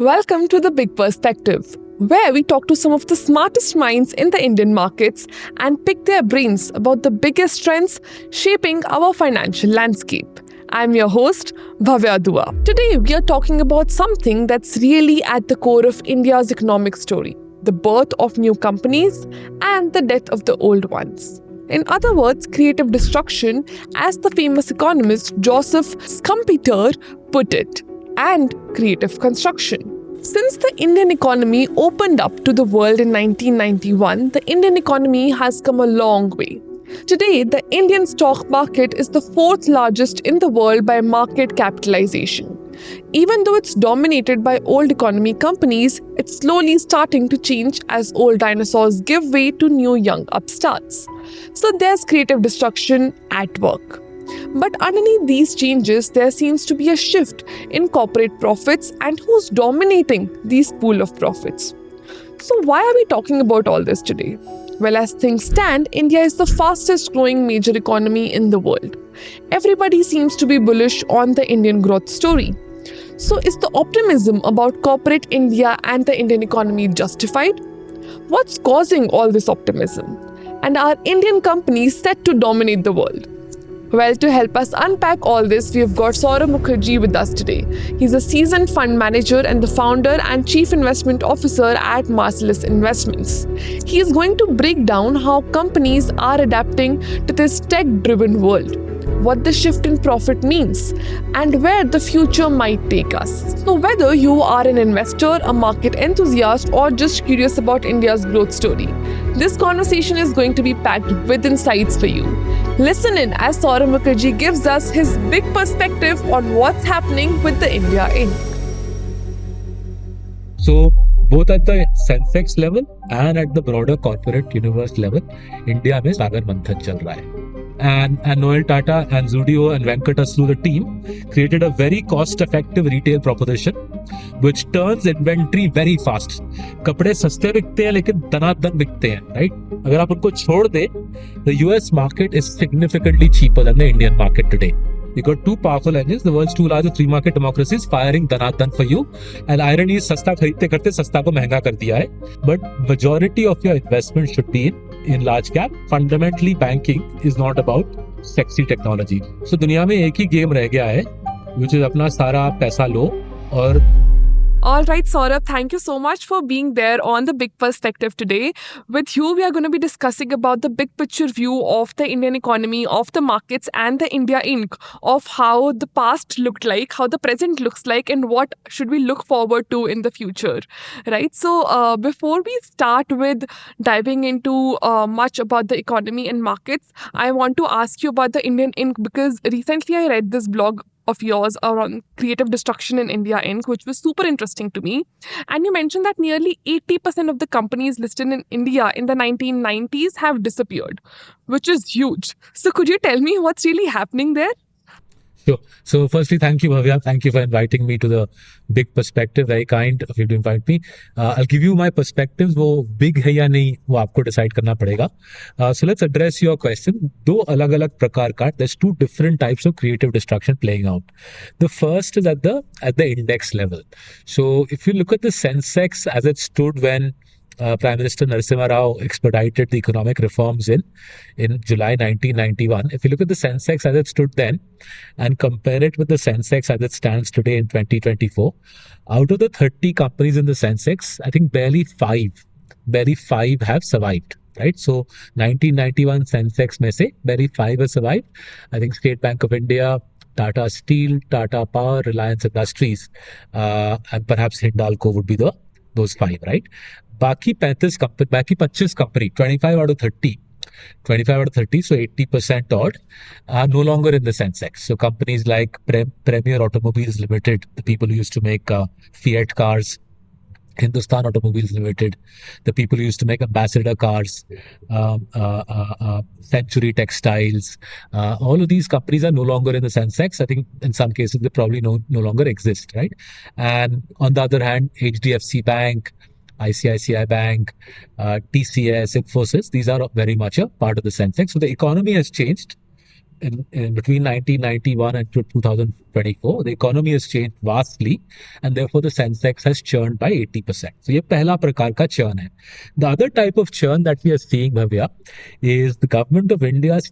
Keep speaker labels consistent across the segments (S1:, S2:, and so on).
S1: Welcome to The Big Perspective, where we talk to some of the smartest minds in the Indian markets and pick their brains about the biggest trends shaping our financial landscape. I'm your host, Bhavya Dua. Today, we are talking about something that's really at the core of India's economic story: the birth of new companies and the death of the old ones. In other words, creative destruction, as the famous economist Joseph Schumpeter put it, and creative construction. Since the Indian economy opened up to the world in 1991, the Indian economy has come a long way. Today, the Indian stock market is the fourth largest in the world by market capitalization. Even though it's dominated by old economy companies, it's slowly starting to change as old dinosaurs give way to new young upstarts. So there's creative destruction at work. But underneath these changes, there seems to be a shift in corporate profits and who's dominating these pool of profits. So why are we talking about all this today? Well, as things stand, India is the fastest growing major economy in the world. Everybody seems to be bullish on the Indian growth story. So is the optimism about corporate India and the Indian economy justified? What's causing all this optimism? And are Indian companies set to dominate the world? Well, to help us unpack all this, we've got Saurabh Mukherjee with us today. He's a seasoned fund manager and the founder and chief investment officer at Marcellus Investments. He is going to break down how companies are adapting to this tech-driven world, what the shift in profit means, and where the future might take us. So whether you are an investor, a market enthusiast, or just curious about India's growth story, this conversation is going to be packed with insights for you. Listen in as Saurabh Mukherjee gives us his big perspective on what's happening with the India Inc.
S2: So, both at the Sensex level and at the broader corporate universe level, India में सागर मंथन चल रहा है. And Noel Tata and Zudio and Venkat Aslu, the team, created a very cost-effective retail proposition which turns inventory very fast. कपड़े सस्ते बिकते हैं लेकिन दनादन बिकते हैं, right? अगर आप उनको छोड़ दे, the US market is significantly cheaper than the Indian market today. You got two powerful engines, the world's two largest free market democracies firing danadan for you. And irony is, सस्ता खरीदते करते सस्ता को महंगा कर दिया है. But majority of your investment should be in large cap. Fundamentally, banking is not about sexy technology. So दुनिया में एक ही गेम रह गया है, which is अपना सारा पैसा लो और
S1: All right, Saurabh, thank you so much for being there on The Big Perspective today. With you, we are going to be discussing about the big picture view of the Indian economy, of the markets and the India Inc., of how the past looked like, how the present looks like, and what should we look forward to in the future, right? So before we start with diving into much about the economy and markets, I want to ask you about the Indian Inc. because recently I read this blog of yours around creative destruction in India Inc., which was super interesting to me. And you mentioned that nearly 80% of the companies listed in India in the 1990s have disappeared, which is huge. So could you tell me what's really happening there?
S2: Sure. So firstly, thank you, Bhavya. Thank you for inviting me to the Big Perspective. Very kind of you to invite me. I'll give you my perspectives. वो big है या नहीं, वो आपको decide करना पड़ेगा. So let's address your question. दो अलग-अलग प्रकार का. There's two different types of creative destruction playing out. The first is at the index level. So if you look at the Sensex as it stood when Prime Minister Narasimha Rao expedited the economic reforms in July 1991. If you look at the Sensex as it stood then and compare it with the Sensex as it stands today in 2024, out of the 30 companies in the Sensex, I think barely five have survived. Right, so 1991 Sensex में से barely 5 have survived. I think State Bank of India, Tata Steel, Tata Power, Reliance Industries, and perhaps Hindalco would be those 5, right? बाकी 25 company, 25 out of 30, so 80% odd, are no longer in the Sensex. So companies like Premier Automobiles Limited, the people who used to make Fiat cars, Hindustan Automobiles Limited, the people who used to make Ambassador cars, Century Textiles, all of these companies are no longer in the Sensex. I think in some cases they probably no longer exist, right? And on the other hand, HDFC Bank, ICICI Bank, TCS, Infosys, these are very much a part of the Sensex. So the economy has changed, in between 1991 and 2024, the economy has changed vastly, and therefore the Sensex has churned by 80%. So ये पहला प्रकार का churn है. The other type of churn that we are seeing, Bhavya, is the government of India's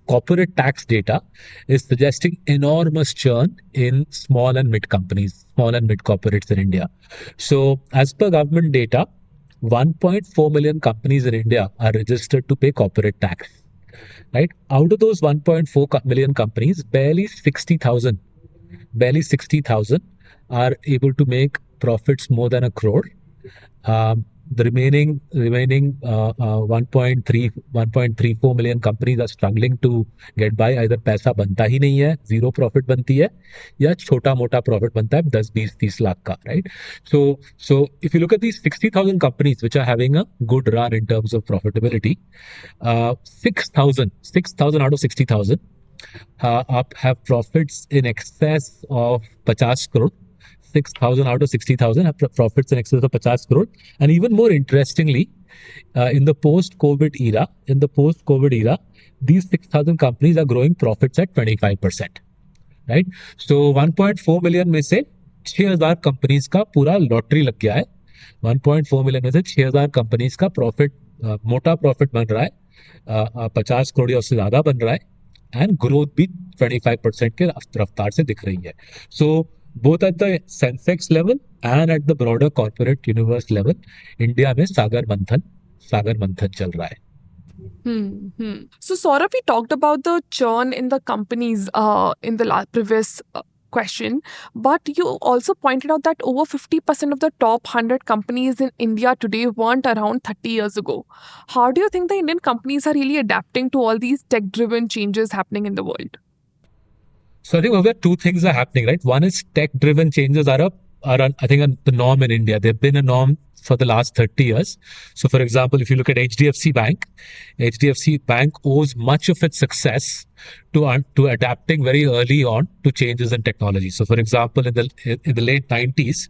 S2: corporate tax data is suggesting enormous churn in small and mid companies, small and mid corporates in India. So as per government data, 1.4 million companies in India are registered to pay corporate tax. Right? Out of those 1.4 million companies, barely 60,000 are able to make profits more than a crore. The remaining 1.34 million companies are struggling to get by. Either पैसा बनता ही नहीं है, zero profit बनती है, या छोटा मोटा profit बनता है 10-20-30 लाख का, right? So if you look at these 60,000 companies which are having a good run in terms of profitability, 6,000 out of 60,000 have profits in excess of 50 crore. 6,000 out of 60,000 have profits in excess of 50 crore. And even more interestingly, in the post-COVID era, these 6,000 companies are growing profits at 25%. Right? So 1.4 million में से 6,000 companies का पूरा lottery लग गया है. 1.4 million में से 6,000 companies का profit, मोटा profit बन रहा है, 50 करोड़ या उससे ज्यादा बन रहा है, and growth भी 25% के रफ्तार से दिख रही है. So both at the Sensex level and at the broader corporate universe level, India में सागर मंथन चल रहा है.
S1: So Saurabh, we talked about the churn in the companies in the previous question, but you also pointed out that over 50% of the top 100 companies in India today weren't around 30 years ago. How do you think the Indian companies are really adapting to all these tech-driven changes happening in the world?
S2: So I think two things are happening, right? One is tech-driven changes are I think the norm in India. They've been a norm for the last 30 years. So for example, if you look at HDFC Bank owes much of its success to adapting very early on to changes in technology. So for example, in the late 90s,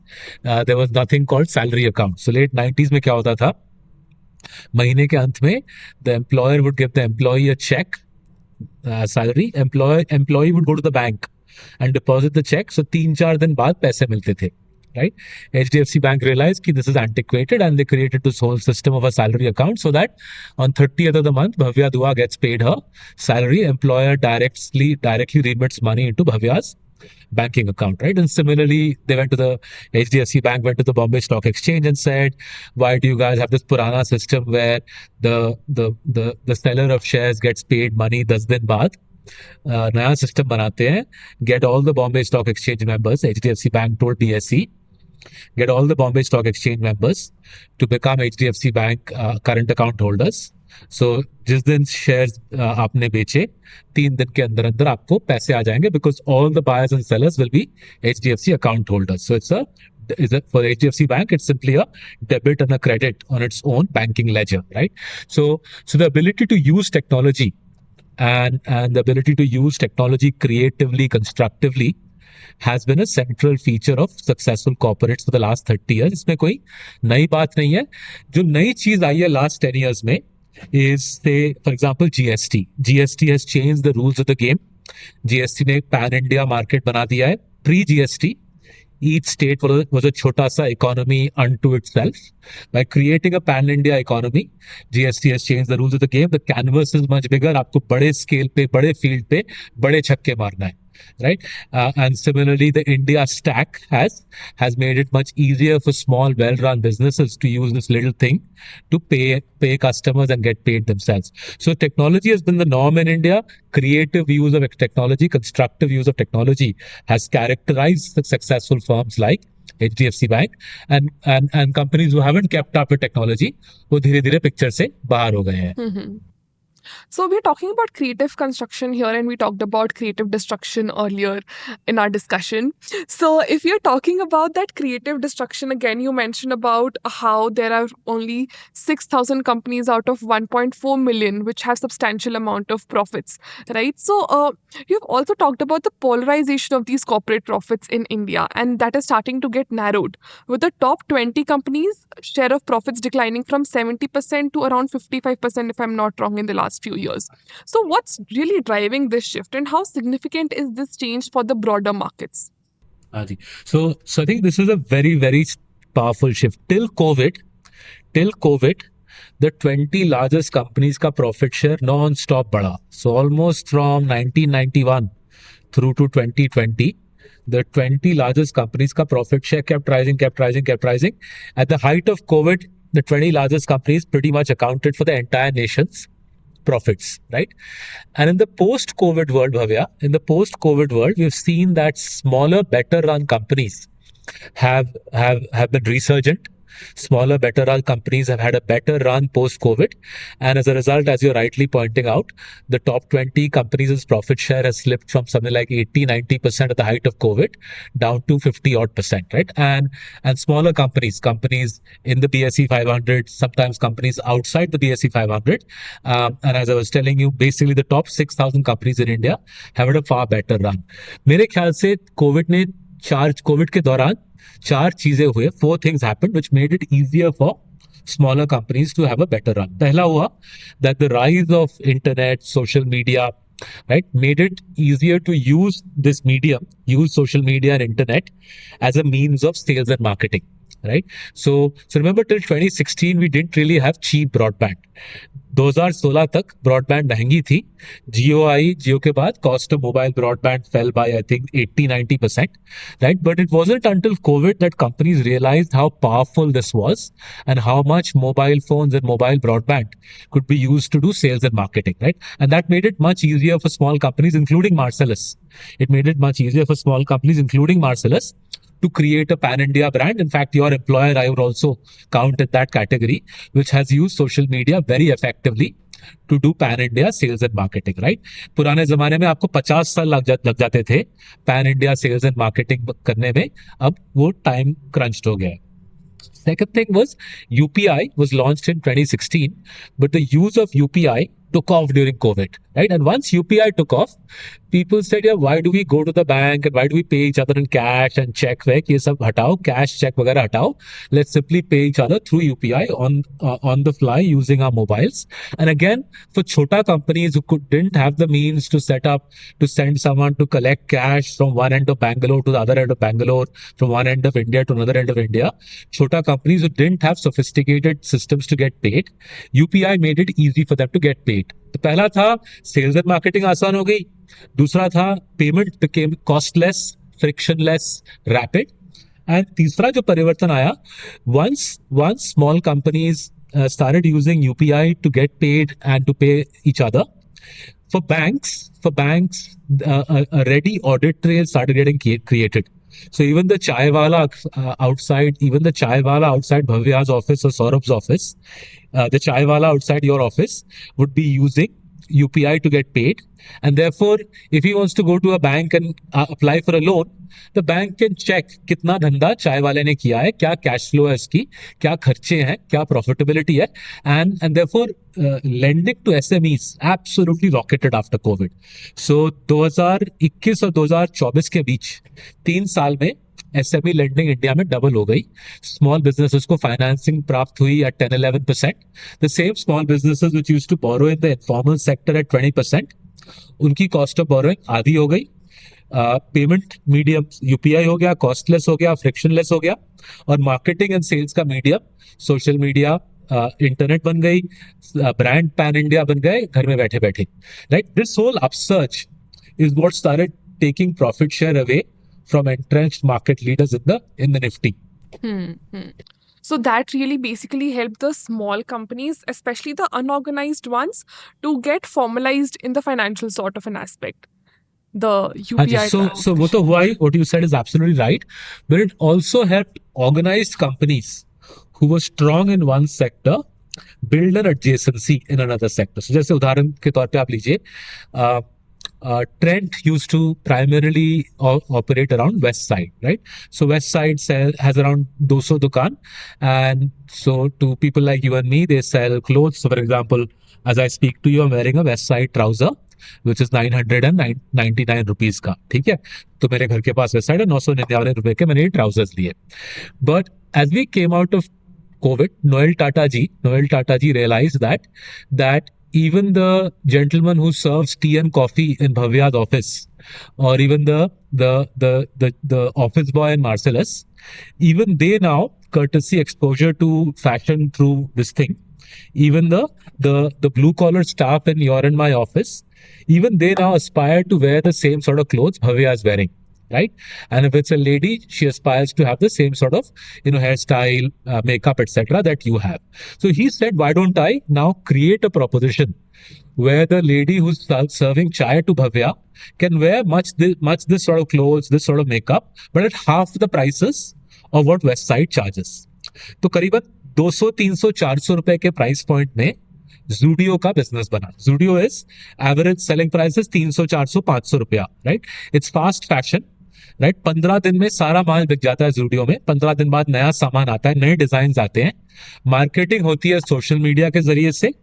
S2: there was nothing called salary account. So late 90s में क्या होता था? महीने के अंत में the employer would give the employee a check, salary. Employee would go to the bank and deposit the check. So 3-4 दिन बाद पैसे मिलते थे. Right? HDFC Bank realized that this is antiquated, and they created this whole system of a salary account so that on 30th of the month, Bhavya Dua gets paid her salary. Employer directly remits money into Bhavya's banking account, right? And similarly, HDFC Bank went to the Bombay Stock Exchange and said, why do you guys have this Purana system where the seller of shares gets paid money 10 दिन बाद? नया system बनाते हैं. Get all the Bombay Stock Exchange members. HDFC Bank told BSE, get all the Bombay Stock Exchange members to become HDFC Bank current account holders. So जिस दिन shares आपने बेचे, 3 दिन के अंदर आपको पैसे आ जाएंगे, because all the buyers and sellers will be HDFC account holders. So for HDFC Bank, it's simply a debit and a credit on its own banking ledger, right? So the ability to use technology and the ability to use technology creatively, constructively has been a central feature of successful corporates for the last 30 years. इसमें कोई नई बात नहीं है. जो नई चीज आई है last 10 years में is, say, for example, GST. GST has changed the rules of the game. GST ने pan India market बना दिया है. Pre-GST, each state was a chota sa economy unto itself. By creating a pan-India economy, GST has changed the rules of the game. The canvas is much bigger. आपको बड़े scale पे, बड़े field पे, बड़े छक्के मारना है. Right? And similarly, the India stack has made it much easier for small, well-run businesses to use this little thing to pay customers and get paid themselves. So technology has been the norm in India. Creative use of technology, constructive use of technology has characterized successful firms like HDFC Bank, and companies who haven't kept up with technology, वो धीरे-धीरे picture से बाहर हो गए हैं.
S1: So we're talking about creative construction here, and we talked about creative destruction earlier in our discussion. So if you're talking about that creative destruction, again, you mentioned about how there are only 6,000 companies out of 1.4 million which have substantial amount of profits, right? So you've also talked about the polarization of these corporate profits in India, and that is starting to get narrowed, with the top 20 companies share of profits declining from 70% to around 55%, if I'm not wrong, in the last last few years. So, what's really driving this shift, and how significant is this change for the broader markets?
S2: Adi. So I think this is a very, very powerful shift. Till COVID, the 20 largest companies का profit share non-stop बढ़ा. So almost from 1991 through to 2020, the 20 largest companies का profit share kept rising. At the height of COVID, the 20 largest companies pretty much accounted for the entire nation's profits, right? And in the post-COVID world, Bhavya, we've seen that smaller, better-run companies have been resurgent. Smaller, better run companies have had a better run post-COVID. And as a result, as you're rightly pointing out, the top 20 companies' profit share has slipped from something like 80-90% at the height of COVID down to 50 odd percent, right? And smaller companies in the BSE 500, sometimes companies outside the BSE 500. And as I was telling you, basically the top 6,000 companies in India have had a far better run. मेरे ख्याल से Covid के दौरान चार चीजें हुए, 4 things happened which made it easier for smaller companies to have a better run. पहला हुआ that the rise of internet, social media, right, made it easier to use social media and internet as a means of sales and marketing, right? So remember till 2016 we didn't really have cheap broadband. 2016 तक broadband महंगी थी. जियो के बाद cost of mobile broadband fell by I think 80-90%, right? But it wasn't until COVID that companies realized how powerful this was and how much mobile phones and mobile broadband could be used to do sales and marketing, right? And that made it much easier for small companies, including Marcellus. To create a pan-India brand. In fact, your employer, I would also count in that category, which has used social media very effectively to do pan-India sales and marketing, right? पुराने जमाने में आपको 50 साल लग जाते थे pan-India sales and marketing करने में, अब वो time crunched हो गया है. Second thing was UPI was launched in 2016, but the use of UPI took off during COVID, right? And once UPI took off, people said, yeah, why do we go to the bank and why do we pay each other in cash and check? ये सब हटाओ, cash check वगैरह हटाओ. Let's simply pay each other through UPI on the fly using our mobiles. And again, for chota companies who didn't have the means to send someone to collect cash from one end of Bangalore to the other end of Bangalore, from one end of India to another end of India, chota companies who didn't have sophisticated systems to get paid, UPI made it easy for them to get paid. तो पहला था sales and marketing आसान हो गई. दूसरा था payment became costless, frictionless, rapid. And तीसरा जो परिवर्तन आया, once small companies started using UPI to get paid and to pay each other, for banks a ready audit trail started getting created. So even the chai wala outside Bhavya's office or Saurabh's office, the chai wala outside your office would be using UPI to get paid. And therefore, if he wants to go to a bank and apply for a loan, the bank can check कितना धंधा चाय वाले ने किया है, क्या cash flow है इसकी, क्या खर्चे हैं, क्या प्रॉफिटेबिलिटी है, and therefore lending to SMEs absolutely rocketed after COVID. So 2021 और 2024 के बीच 3 साल में SME lending इंडिया में डबल हो गई. स्मॉल बिजनेसेस को फाइनेंसिंग प्राप्त हुई at 10-11%. The same small businesses which used to borrow in the informal sector at 20%, उनकी कॉस्ट ऑफ बोरोइंग आधी हो गई. पेमेंट मीडियम यूपीआई हो गया, कॉस्टलेस हो गया, फ्रिक्शनलेस हो गया. और मार्केटिंग एंड सेल्स का मीडियम सोशल मीडिया, इंटरनेट बन गई, ब्रांड पैन इंडिया बन गए घर में बैठे बैठे, right? This whole upsurge is what started taking profit share away from entrenched market leaders in the Nifty.
S1: So that really basically helped the small companies, especially the unorganized ones, to get formalized in the financial sort of an aspect. The UPI.
S2: So what you said is absolutely right, but it also helped organized companies who were strong in one sector build an adjacency in another sector. So जैसे उदाहरण के तौर पे आप लीजिए, Trent used to primarily operate around West Side, right? So West Side has around 200 dukaan, and so to people like you and me, they sell clothes. So for example, as I speak to you, I'm wearing a West Side trouser, which is 999 rupees का, ठीक है? तो मेरे घर के पास West Side है, 999 रुपए के मैंने ये trousers लिए. But as we came out of COVID, Noel Tata ji realized that even the gentleman who serves tea and coffee in Bhavya's office, or even the office boy in Marcellus, even they now, courtesy exposure to fashion through this thing, even the blue collar staff in your and my office, even they now aspire to wear the same sort of clothes Bhavya is wearing, right? And if it's a lady, she aspires to have the same sort of, hairstyle, makeup, etc. that you have. So he said, why don't I now create a proposition where the lady who's serving chai to Bhavya can wear much this sort of clothes, this sort of makeup, but at half the prices of what Westside charges. तो करीबन 200, 300, 400 रुपए के price point में Zudio का business बना. Zudio is average selling prices 300, 400, 500 रुपया, right? It's fast fashion, right? 15 दिन में सारा माल बिक जाता है Zudio में. 15 दिन बाद नया सामान आता है, नए डिजाइन आते हैं, मार्केटिंग होती है सोशल मीडिया के जरिए से,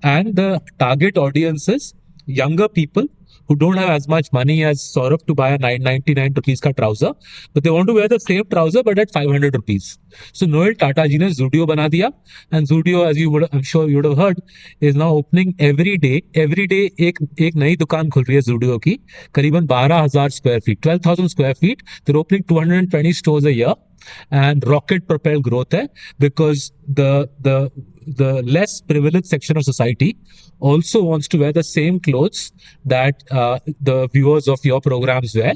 S2: and the target audience is younger people who don't have as much money as Saurabh to buy a 999 rupees का trouser, but they want to wear the same trouser but at 500 rupees. So Noel Tata ji ने Zudio बना दिया, and Zudio, as I'm sure you would have heard, is now opening every day. Every day एक नई दुकान खुल रही है Zudio की, करीबन 12,000 square feet, 12,000 square feet. They're opening 220 stores a year, and rocket propelled growth है, because the less privileged section of society also wants to wear the same clothes that the viewers of your programs wear.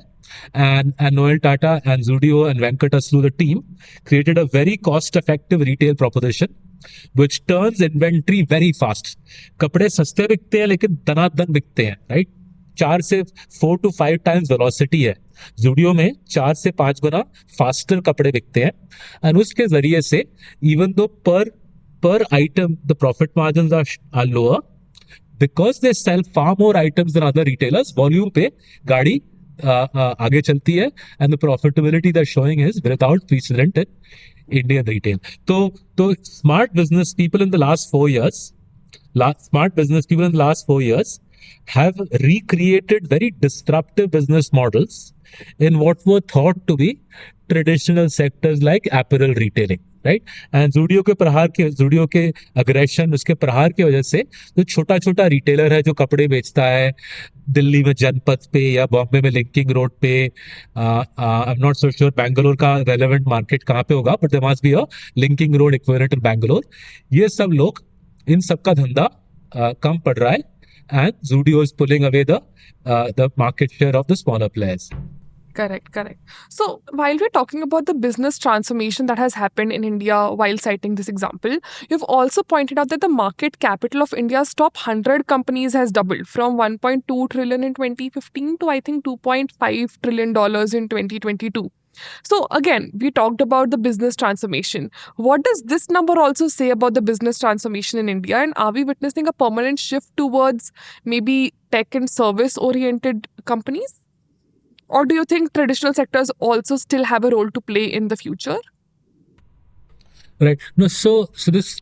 S2: And Noel Tata and Zudio and Venkataslu, the team, created a very cost-effective retail proposition which turns inventory very fast. कपड़े सस्ते बिकते हैं लेकिन दनादन बिकते हैं, right? 4 to 5 times velocity है. Zudio में 4 से 5 गुना faster कपड़े बिकते हैं, and उसके जरिए से even though per item the profit margins are lower, because they sell far more items than other retailers, volume पे गाड़ी आगे चलती है, and the profitability they're showing is without precedent in Indian retail. तो smart business people in the last 4 years have recreated very disruptive business models in what were thought to be traditional sectors like apparel retailing, right? And Zudio के aggression, उसके प्रहार की वजह से जो छोटा retailer है जो कपड़े बेचता है दिल्ली में जनपथ पे या बॉम्बे में लिंकिंग रोड पे, I am not so sure Bangalore का रेलेवेंट मार्केट कहाँ पे होगा, but there must be a linking road equivalent in Bangalore. ये सब लोग, इन सब का धंधा कम पड़ रहा है, and Zudio is pulling away the market share of the smaller players.
S1: Correct. So while we're talking about the business transformation that has happened in India while citing this example, you've also pointed out that the market capital of India's top 100 companies has doubled from 1.2 trillion in 2015 to I think $2.5 trillion in 2022. So again, we talked about the business transformation. What does this number also say about the business transformation in India? And are we witnessing a permanent shift towards maybe tech and service oriented companies? Or do you think traditional sectors also still have a role to play in the future?
S2: Right. No, so there's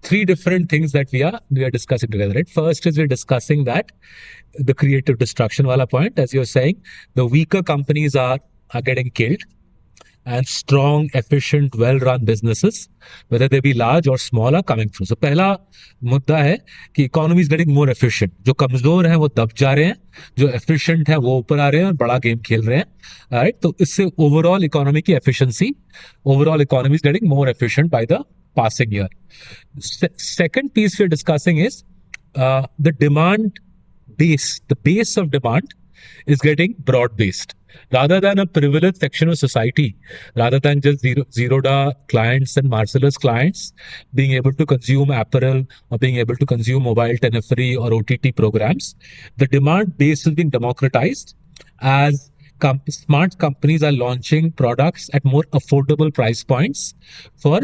S2: 3 different things that we are discussing together, right? First is we're discussing that the creative destruction wala point, as you're saying, the weaker companies are getting killed, and strong, efficient, well-run businesses, whether they be large or small, are coming through. So पहला मुद्दा है कि economy is getting more efficient. जो कमजोर हैं वो दब जा रहे हैं, जो efficient हैं वो ऊपर आ रहे हैं और बड़ा गेम खेल रहे हैं, right? तो इससे overall economy की efficiency, overall economy is getting more efficient by the passing year. Second piece we're discussing is the demand base. The base of demand is getting broad-based. Rather than a privileged section of society, rather than just Zerodha clients and Marcellus clients being able to consume apparel or being able to consume mobile telephony or OTT programs, the demand base is being democratized as smart companies are launching products at more affordable price points for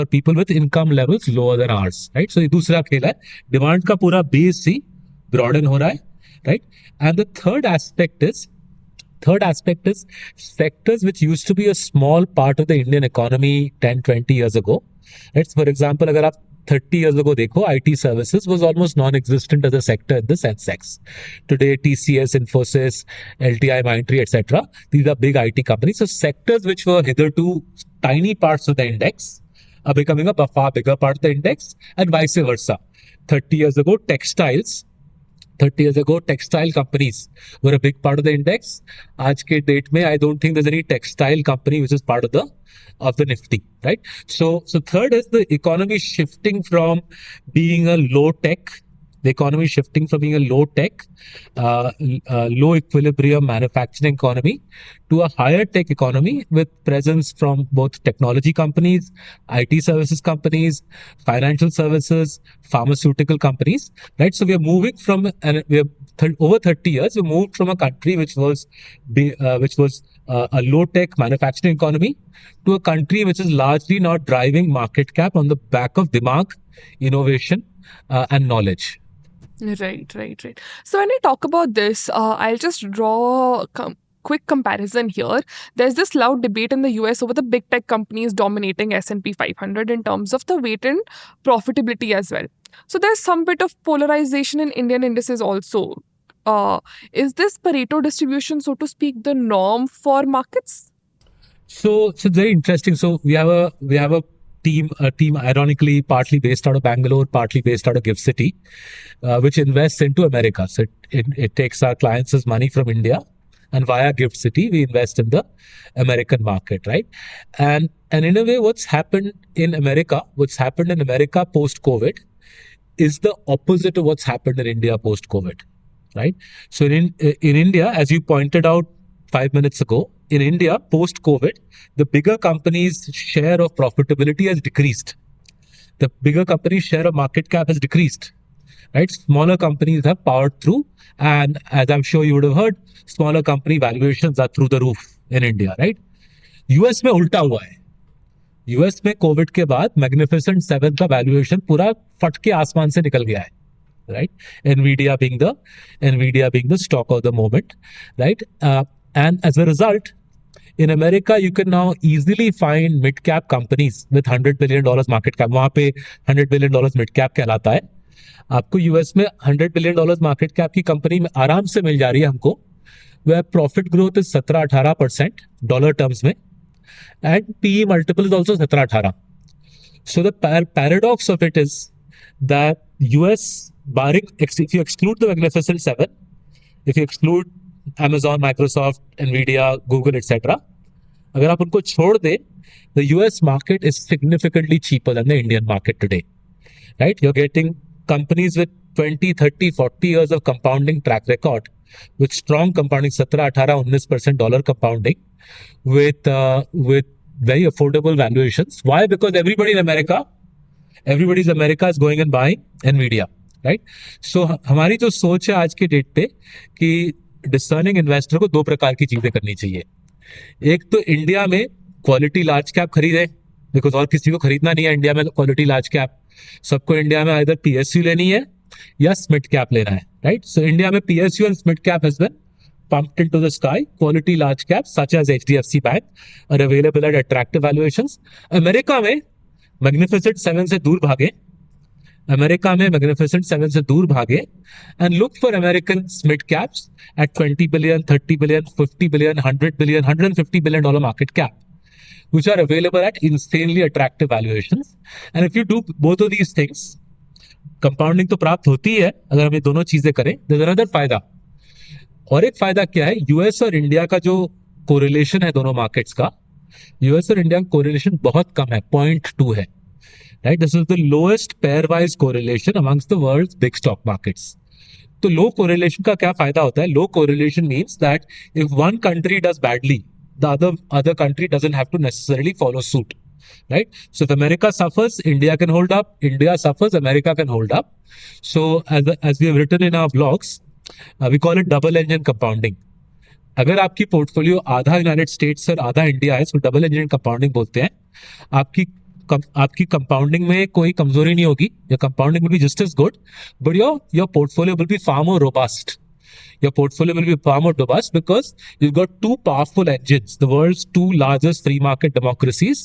S2: people with income levels lower than ours, right? So ये दूसरा खेल है, demand का पूरा base ही broaden हो रहा है, right? And the third aspect is sectors which used to be a small part of the Indian economy 10-20 years ago. Right? For example, अगर आप 30 years ago देखो, IT services was almost non-existent as a sector in the Sensex. Today, TCS, Infosys, LTI, Mindtree, etc. These are big IT companies. So sectors which were hitherto tiny parts of the index are becoming a far bigger part of the index, and vice versa. 30 years ago, textile companies were a big part of the index. आज के date में, I don't think there's any textile company which is part of the Nifty, right? So third is the economy shifting from being a low tech, low equilibrium manufacturing economy to a higher tech economy with presence from both technology companies, IT services companies, financial services, pharmaceutical companies, right? So we are moving from, and we have over 30 years, we moved from a country which was a low tech manufacturing economy to a country which is largely now driving market cap on the back of dimag, innovation, and knowledge.
S1: Right. So when we talk about this, I'll just draw a quick comparison here. There's this loud debate in the US over the big tech companies dominating S&P 500 in terms of the weight and profitability as well. So there's some bit of polarization in Indian indices also. Is this Pareto distribution, so to speak, the norm for markets?
S2: So it's very interesting. So we have a team ironically partly based out of Bangalore, partly based out of GIFT City, which invests into America. So it takes our clients' money from India, and via GIFT City, we invest in the American market, right? And in a way, what's happened in America post-COVID is the opposite of what's happened in India post-COVID, right? So in India, as you pointed out 5 minutes ago, in India, post-COVID, the bigger companies' share of profitability has decreased. The bigger companies' share of market cap has decreased, right? Smaller companies have powered through, and as I'm sure you would have heard, smaller company valuations are through the roof in India, right? US में उल्टा हुआ है. US में Covid के बाद magnificent 7 का valuation पूरा फट के आसमान से निकल गया है, right? Nvidia being the stock of the moment, right? And as a result, in America, you can now easily find mid-cap companies with $100 billion market cap. वहाँ पे $100 billion mid-cap कहलाता है. आपको US में $100 billion market cap की company में आराम से मिल जा रही है हमको, where profit growth is 17-18% dollar terms में, and PE multiple is also 17-18. So the paradox of it is that US, barring, if you exclude the Magnificent Seven, if you exclude Amazon, Microsoft, Nvidia, Google, etc., अगर आप उनको छोड़ दे, the US market is significantly cheaper than the Indian market today, right? You're getting companies with 20, 30, 40 years of compounding track record, with strong compounding, 17, 18, 19% dollar compounding, with very affordable valuations. Why? Because everybody's America is going and buying Nvidia, right? So हमारी जो सोच है आज के date पे कि discerning investor को 2 प्रकार की चीजें करनी चाहिए. एक तो इंडिया में क्वालिटी लार्ज कैप खरीदे, बिकॉज और किसी को खरीदना नहीं है इंडिया में क्वालिटी लार्ज कैप. सबको इंडिया में आइदर PSU लेनी है या स्मिड कैप लेना है, राइट? सो इंडिया में PSU and smid cap has been pumped into the sky. Quality large caps such as HDFC Bank are available at attractive valuations. America में Magnificent Seven से दूर भागे and look for American mid caps at 20 billion, 30 billion, 50 billion, 100 billion, $150 billion market cap, which are available at insanely attractive valuations. And if you do both of these things, compounding तो प्राप्त होती है अगर हम ये दोनों चीजें करें. There's another फायदा. और एक फायदा क्या है, यूएस और इंडिया का जो कोरिलेशन है दोनों मार्केट्स का, यूएस और इंडिया का कोरिलेशन बहुत कम है, 0.2 है, right? This is the lowest pairwise correlation amongst the world's big stock markets. तो लो कोरिलेशन का क्या फायदा होता है? Low correlation means that if one country does badly, the other country doesn't have to necessarily follow suit, right? So if America suffers, India can hold up. India suffers, America can hold up. So as we have written in our blogs, we call it double engine compounding. अगर आपकी portfolio आधा United states और आधा India है, इसको double engine compounding बोलते हैं. आपकी कंपाउंडिंग में कोई कमजोरी नहीं होगी. Your compounding will be just as good, but your portfolio will be far more robust. Your portfolio will be far more robust because you've got 2 powerful engines, the world's 2 largest free market democracies.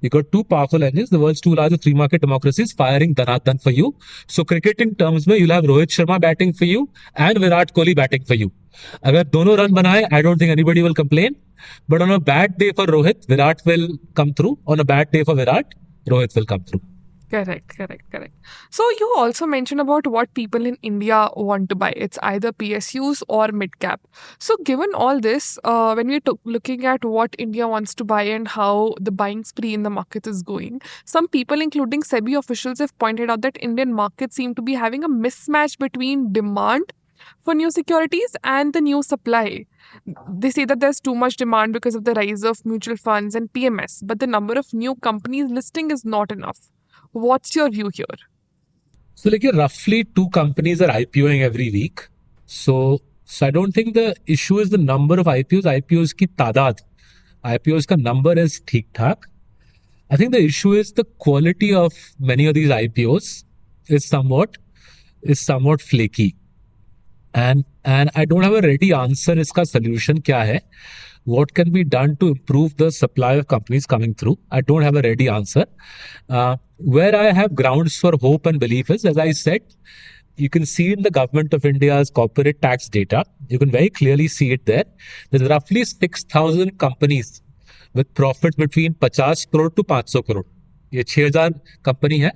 S2: You've got 2 powerful engines, the world's 2 largest free market democracies firing dhan for you. So cricketing terms में you'll have Rohit Sharma batting for you and Virat Kohli batting for you. अगर दोनों run बनाए, I don't think anybody will complain. But on a bad day for Rohit, Virat will come through. On a bad day for Virat, Rohit will come through.
S1: Correct. So you also mentioned about what people in India want to buy. It's either PSUs or mid cap. So given all this, when we're looking at what India wants to buy and how the buying spree in the market is going, some people, including SEBI officials, have pointed out that Indian markets seem to be having a mismatch between demand for new securities and the new supply. They say that there's too much demand because of the rise of mutual funds and PMS, but the number of new companies listing is not enough. What's your view here?
S2: So like roughly 2 companies are IPOing every week. So I don't think the issue is the number of IPOs. IPOs ki तादाद, IPOs का number is ठीक ठाक. I think the issue is the quality of many of these IPOs is somewhat flaky. And I don't have a ready answer. इसका solution क्या है? What can be done to improve the supply of companies coming through? I don't have a ready answer. Where I have grounds for hope and belief is, as I said, you can see in the government of India's corporate tax data, you can very clearly see it there. There's roughly 6,000 companies with profits between 50 crore to 500 crore. ये 6,000 company है,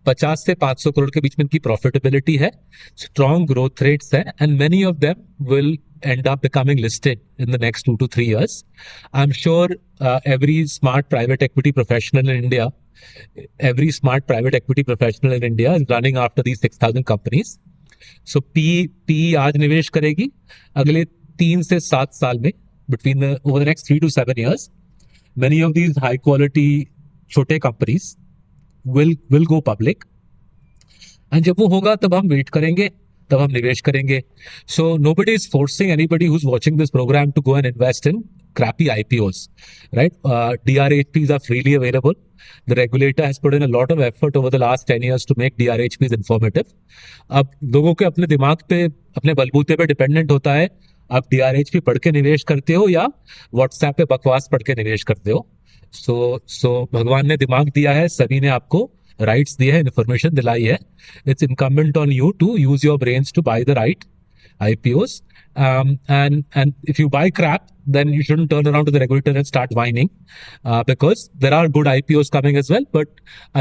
S2: 50 से 500 करोड़ के बीच में इनकी profitability है, strong growth rates है, and many of them will end up becoming listed in the next 2 to 3 years. I'm sure every smart private equity professional in India is running after these 6,000 companies. So PE आज निवेश करेगी, अगले 3 से 7 साल में, over the next 3 to 7 years, many of these high quality छोटे companies will go public. And जब वो होगा तब हम वेट करेंगे, तब हम निवेश करेंगे. So nobody is forcing anybody who's watching this program to go and invest in crappy IPOs, right? DRHPs are freely available. The regulator has put in a lot of effort over the last 10 years to make DRHPs informative. अब लोगों के अपने दिमाग पे, अपने बलबूते पे dependent होता है, आप DRHP पढ़ के निवेश करते हो या WhatsApp पे बकवास पढ़ के निवेश करते हो. So भगवान ने दिमाग दिया है, सभी ने आपको राइट्स दिए हैं, इन्फॉर्मेशन दिलाई है. It's incumbent on you to use your brains to buy the right IPOs. And if you buy crap, then you shouldn't turn around to the regulator and start whining, because there are good IPOs coming as well. But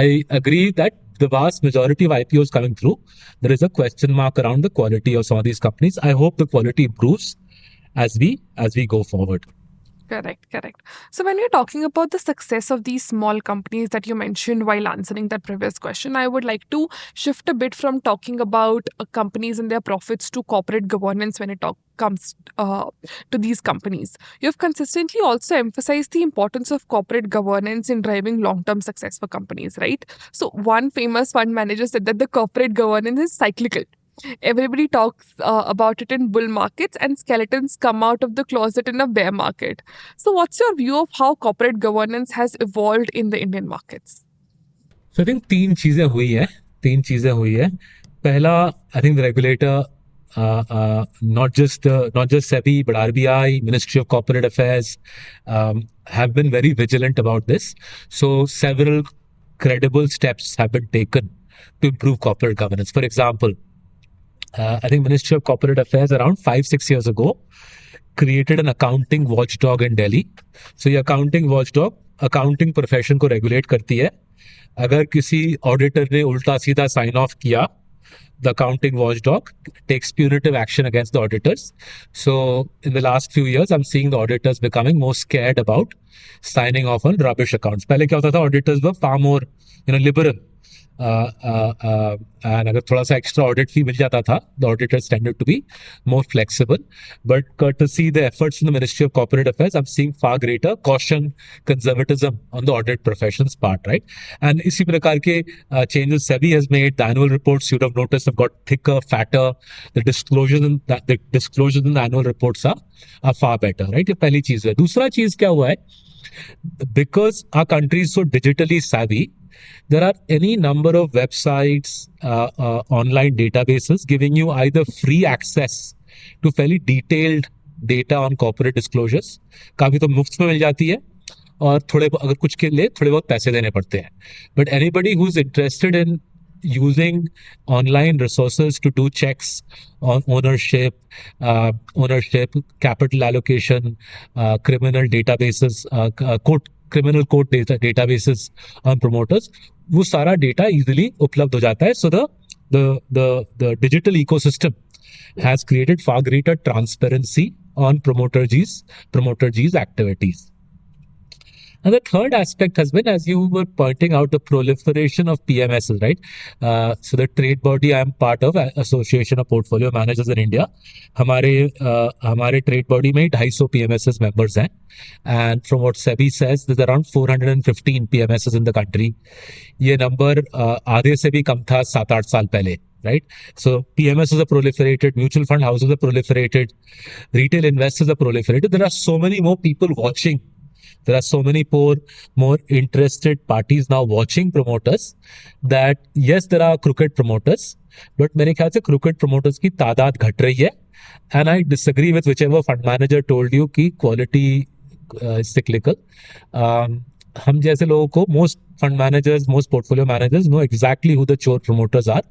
S2: I agree that the vast majority of IPOs coming through, there is a question mark around the quality of some of these companies. I hope the quality improves as we go forward.
S1: Correct. So when we're talking about the success of these small companies that you mentioned while answering that previous question, I would like to shift a bit from talking about companies and their profits to corporate governance when it comes to these companies. You've consistently also emphasized the importance of corporate governance in driving long-term success for companies, right? So one famous fund manager said that the corporate governance is cyclical. Everybody talks about it in bull markets and skeletons come out of the closet in a bear market. So what's your view of how corporate governance has evolved in the Indian markets?
S2: So I think 3 चीजें हुई है. पहला, I think the regulator, not just SEBI, but RBI, Ministry of Corporate Affairs, have been very vigilant about this. So several credible steps have been taken to improve corporate governance. For example, I think Ministry of Corporate Affairs around 5-6 years ago created an accounting watchdog in Delhi. So ये accounting watchdog accounting profession को regulate करती है. अगर किसी auditor ने उल्टा सीधा sign off किया, the accounting watchdog takes punitive action against the auditors. So in the last few years, I'm seeing the auditors becoming more scared about signing off on rubbish accounts. पहले क्या होता था, auditors were far more liberal. And अगर थोड़ा सा extra audit fee मिल जाता था, the auditors tended to be more flexible. But courtesy the efforts in the Ministry of Corporate Affairs, I'm seeing far greater caution, conservatism on the audit profession's part, right? And इसी प्रकार के changes SEBI has made. The annual reports you'd have noticed have got thicker, fatter. The disclosures in the annual reports are far better, right? ये पहली चीज है. दूसरा चीज क्या हुआ है? Because our country is so digitally savvy, there are any number of websites, online databases giving you either free access to fairly detailed data on corporate disclosures. काफी तो मुफ्त में मिल जाती है, और थोड़े अगर कुछ के लिए थोड़े बहुत पैसे देने पड़ते हैं. But anybody who's interested in using online resources to do checks on ownership, capital allocation, criminal databases, criminal court databases on promoters, वो सारा डेटा इजीली उपलब्ध हो जाता है. So the digital ecosystem has created far greater transparency on promoter G's activities. And the third aspect has been, as you were pointing out, the proliferation of PMSs, right? So the trade body I am part of, Association of Portfolio Managers in India, हमारे trade body में 250 PMSs members हैं, and from what SEBI says, there's around 415 PMSs in the country. ये number आधे से भी कम था 7-8 साल पहले. Right? So PMSs are proliferated, mutual fund houses are proliferated, retail investors are proliferated. There are so many more people watching. There are so many more interested parties now watching promoters that yes, there are crooked promoters, but मेरे ख्याल से crooked promoters की तादाद घट रही है. And I disagree with whichever fund manager told you कि quality is cyclical. हम जैसे लोगों को, most fund managers, most portfolio managers know exactly who the chore promoters are.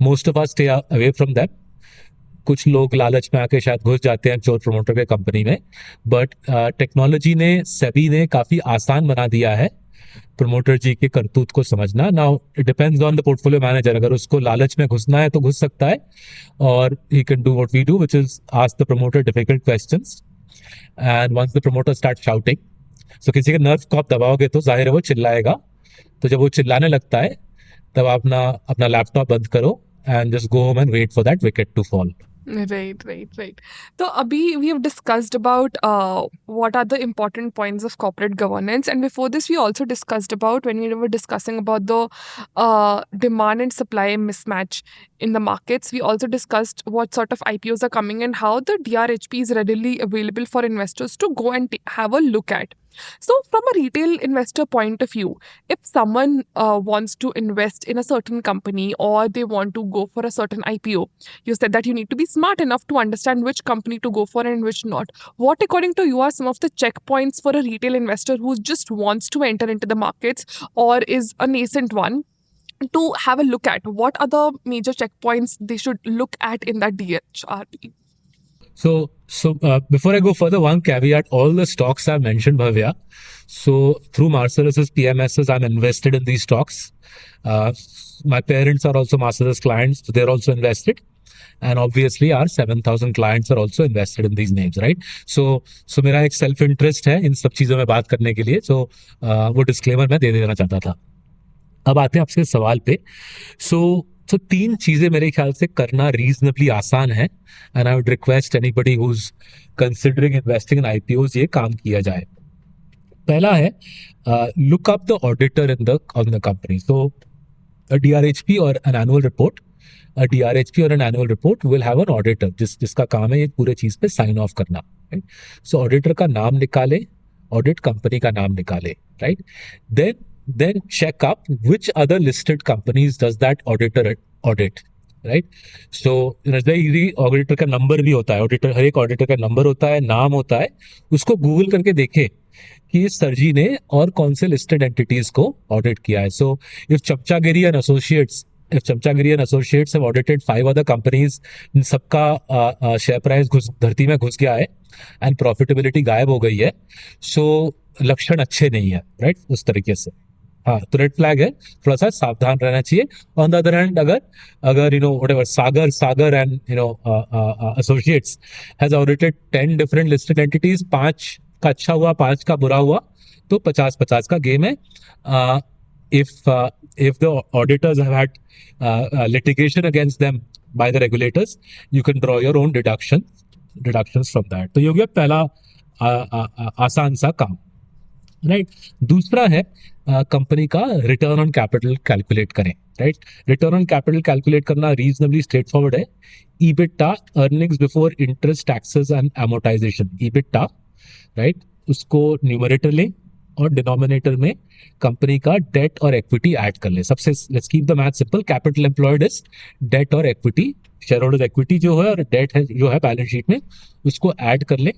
S2: Most of us stay away from them. कुछ लोग लालच में आके शायद घुस जाते हैं चोर प्रमोटर के कंपनी में, बट टेक्नोलॉजी ने, सेबी ने काफी आसान बना दिया है प्रमोटर जी के करतूत को समझना. Now it depends on the portfolio manager. अगर उसको लालच में घुसना है तो घुस सकता है, और he can do what we do, which is ask the promoter difficult questions. And once the promoter start shouting, so किसी के नर्व को आप दबाओगे तो जाहिर है वो चिल्लाएगा. तो जब वो चिल्लाने लगता है तब अपना लैपटॉप बंद करो and just go home and wait for that wicket to fall.
S1: Right. So, Abhi, we have discussed about what are the important points of corporate governance, and before this, we also discussed about, when we were discussing about the demand and supply mismatch in the markets, we also discussed what sort of IPOs are coming and how the DRHP is readily available for investors to go and have a look at. So, from a retail investor point of view, if someone wants to invest in a certain company or they want to go for a certain IPO, you said that you need to be smart enough to understand which company to go for and which not. What, according to you, are some of the checkpoints for a retail investor who just wants to enter into the markets or is a nascent one to have a look at? What are the major checkpoints they should look at in that DRHP?
S2: So before I go further, one caveat: all the stocks I've mentioned, Bhavya. So through Marcellus' PMSs, I'm invested in these stocks. My parents are also Marcellus clients, so they're also invested. And obviously our 7,000 clients are also invested in these names, right? So मेरा एक self interest है इन सब चीजों में बात करने के लिए. So वो disclaimer मैं दे देना चाहता था. अब आते हैं आपके सवाल पे. So 3 चीजें मेरे ख्याल से करना रीजनेबली आसान है, and I would request anybody who is considering investing in IPOs ये काम किया जाए. पहला है look up the auditor on the company. So a DRHP और an annual report will have an auditor जिसका काम है ये पूरे चीज पे साइन ऑफ करना. सो ऑडिटर का नाम निकाले, ऑडिट कंपनी का नाम निकाले, right? Then check up which other listed companies does that auditor audit, right? So very easy, auditor का नंबर भी होता है, हर एक ऑडिटर का नंबर होता है, नाम होता है. उसको गूगल करके देखे कि इस सरजी ने और कौन से लिस्टेड एंटिटीज को ऑडिट किया है. So if Chamchagiri and Associates have audited 5 other companies, इन सबका शेयर प्राइस धरती में घुस गया है एंड प्रॉफिटेबिलिटी गायब हो गई है, सो लक्षण अच्छे नहीं है, राइट? उस तरीके से हाँ, तो रेड फ्लैग है, थोड़ा सा सावधान रहना चाहिए. ऑन द अदर हैंड, अगर whatever Sagar and associates has audited 10 different listed entities, 5 का अच्छा हुआ, 5 का बुरा हुआ, तो 50-50 का गेम है. if the auditors have had litigation against them by the regulators, you can draw your own deductions from that. तो ये हो गया पहला आसान सा काम, राइट? दूसरा है कंपनी का रिटर्न ऑन कैपिटल कैलकुलेट करें, right? Return on capital calculate करना रीजनेबली स्ट्रेट फॉरवर्ड है. EBITDA, earnings before interest, taxes and amortisation, EBITDA, right? उसको न्यूमरेटर ले और डिनोमिनेटर में कंपनी का डेट और इक्विटी ऐड कर ले. सबसे let's keep the math simple. Capital employed is debt और इक्विटी, शेयर होल्डर इक्विटी जो है और डेट है जो है बैलेंस शीट में, उसको ऐड कर ले,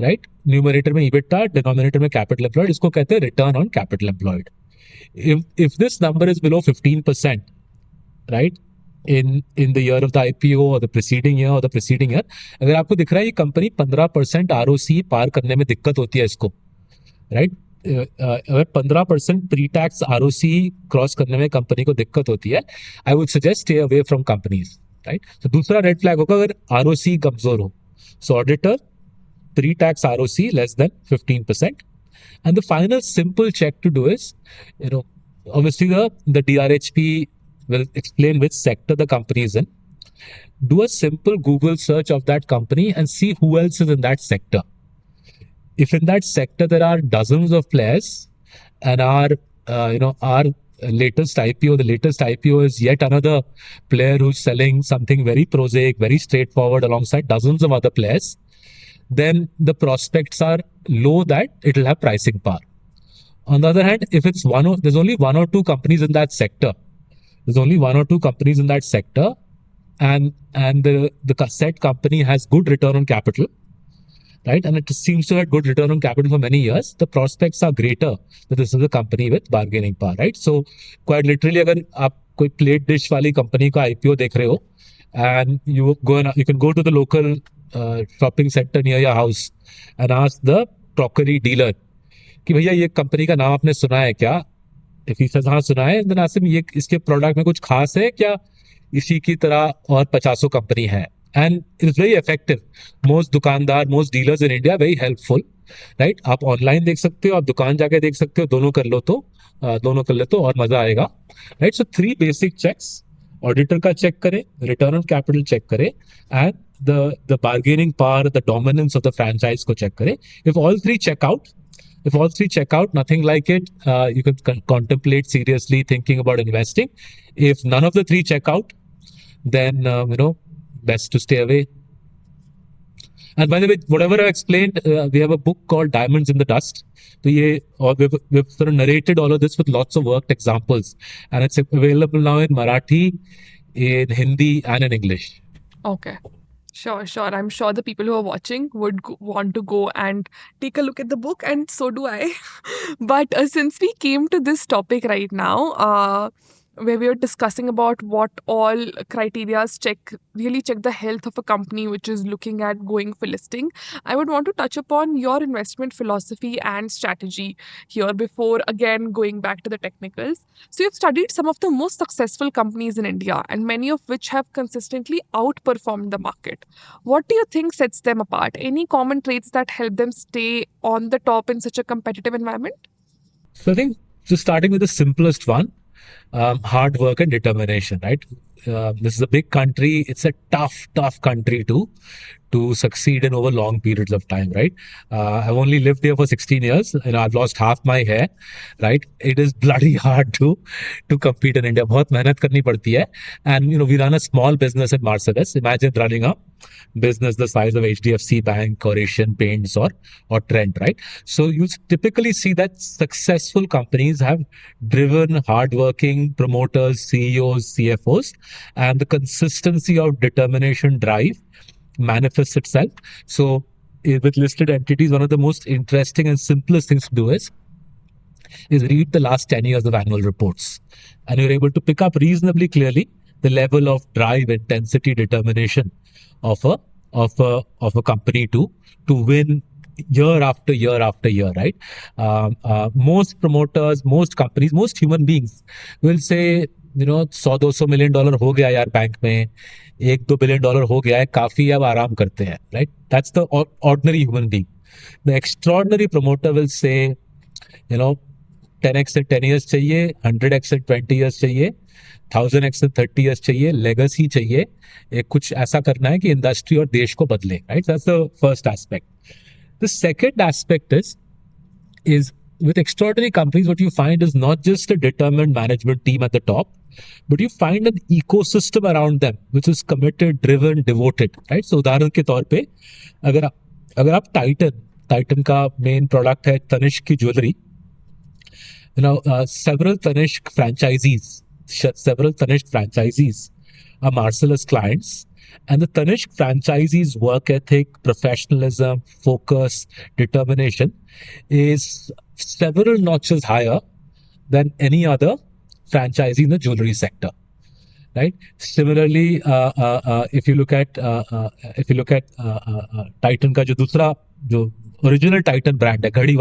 S2: राइट? न्यूमरेटर में ईबिटा, डिनोमिनेटर में कैपिटल एम्प्लॉयड. इसको कहते हैं return on capital employed. If this number is below 15%, right, in the year of the IPO or the preceding year, अगर आपको दिख रहा है ये कंपनी 15% ROC पार करने में दिक्कत होती है इसको, राइट? अगर 15% प्री टैक्स ROC क्रॉस करने में कंपनी को दिक्कत होती है, I would suggest stay away from companies, right. तो दूसरा रेड फ्लैग होगा अगर ROC कमजोर हो, सो auditor pre-tax ROC less than 15%. And the final simple check to do is, obviously the DRHP will explain which sector the company is in. Do a simple Google search of that company and see who else is in that sector. If in that sector there are dozens of players and our latest IPO, the latest IPO is yet another player who's selling something very prosaic, very straightforward alongside dozens of other players, then the prospects are low that it will have pricing power. On the other hand, if it's there's only one or two companies in that sector, and the said company has good return on capital, right? And it seems to have good return on capital for many years, the prospects are greater that this is a company with bargaining power, right? So quite literally, अगर आप कोई plate dish वाली company का IPO देख रहे हो, and you can go to the local shopping center near your house and ask the crockery dealer कि भैया ये कंपनी का नाम आपने सुना है क्या? If he says हाँ सुना है, then ask him ये इसके प्रोडक्ट में कुछ खास है क्या? इसी की तरह और 50 कंपनी है. And it's very effective. Most दुकानदार, most dealers in India very helpful, right? आप ऑनलाइन देख सकते हो, आप दुकान जाके देख सकते हो, दोनों कर ले तो और मजा आएगा, right? So 3 basic checks. Auditor का चेक करें, रिटर्न ऑन कैपिटल चेक करें, and the bargaining power, the dominance of the franchise को चेक करें. If all three check out, nothing like it, you can contemplate seriously thinking about investing. If none of the 3 check out, then best to stay away. And by the way, whatever I explained, we have a book called Diamonds in the Dust. So we've sort of narrated all of this with lots of worked examples, and it's available now in Marathi, in Hindi, and in English.
S1: Okay. Sure. I'm sure the people who are watching would want to go and take a look at the book, and so do I. But since we came to this topic right now, where we were discussing about what all criterias really check the health of a company which is looking at going for listing, I would want to touch upon your investment philosophy and strategy here before again going back to the technicals. So you've studied some of the most successful companies in India, and many of which have consistently outperformed the market. What do you think sets them apart? Any common traits that help them stay on the top in such a competitive environment?
S2: So I think just starting with the simplest one, hard work and determination, right? This is a big country. It's a tough country to succeed in over long periods of time, right? I've only lived here for 16 years and I've lost half my hair, right? It is bloody hard to compete in India. बहुत मेहनत करनी पड़ती है. And we run a small business at Marcellus. Imagine running a business the size of HDFC Bank or Asian Paints or Trent, right? So you typically see that successful companies have driven hardworking promoters, CEOs, CFOs, and the consistency of determination, drive manifests itself. So with listed entities, one of the most interesting and simplest things to do is read the last 10 years of annual reports, and you're able to pick up reasonably clearly the level of drive, intensity, determination of a company to win year after year after year, right? Most promoters, most companies, most human beings will say, $100-200 million हो गया यार bank में, $1-2 billion हो गया है, काफी अब आराम करते हैं, right? That's the ordinary human being. The extraordinary promoter will say, 10x in 10 years चाहिए, 100x in 20 years चाहिए, 1000x in 30 years चाहिए, legacy चाहिए, एक कुछ ऐसा करना है कि इंडस्ट्री और देश को बदले, right? That's the first aspect. The second aspect is with extraordinary companies, what you find is not just a determined management team at the top, but you find an ecosystem around them which is committed, driven, devoted, right? So उदाहरण के तौर पे अगर आप Titan का main product है तनिष्क की jewellery, several Tanishq franchisees are Marcellus clients, and the Tanishq franchisees' work ethic, professionalism, focus, determination is several notches higher than any other franchisee in the jewelry sector, right? Similarly, if you look at Titan का जो दूसरा जो original Titan brand है, घड़ी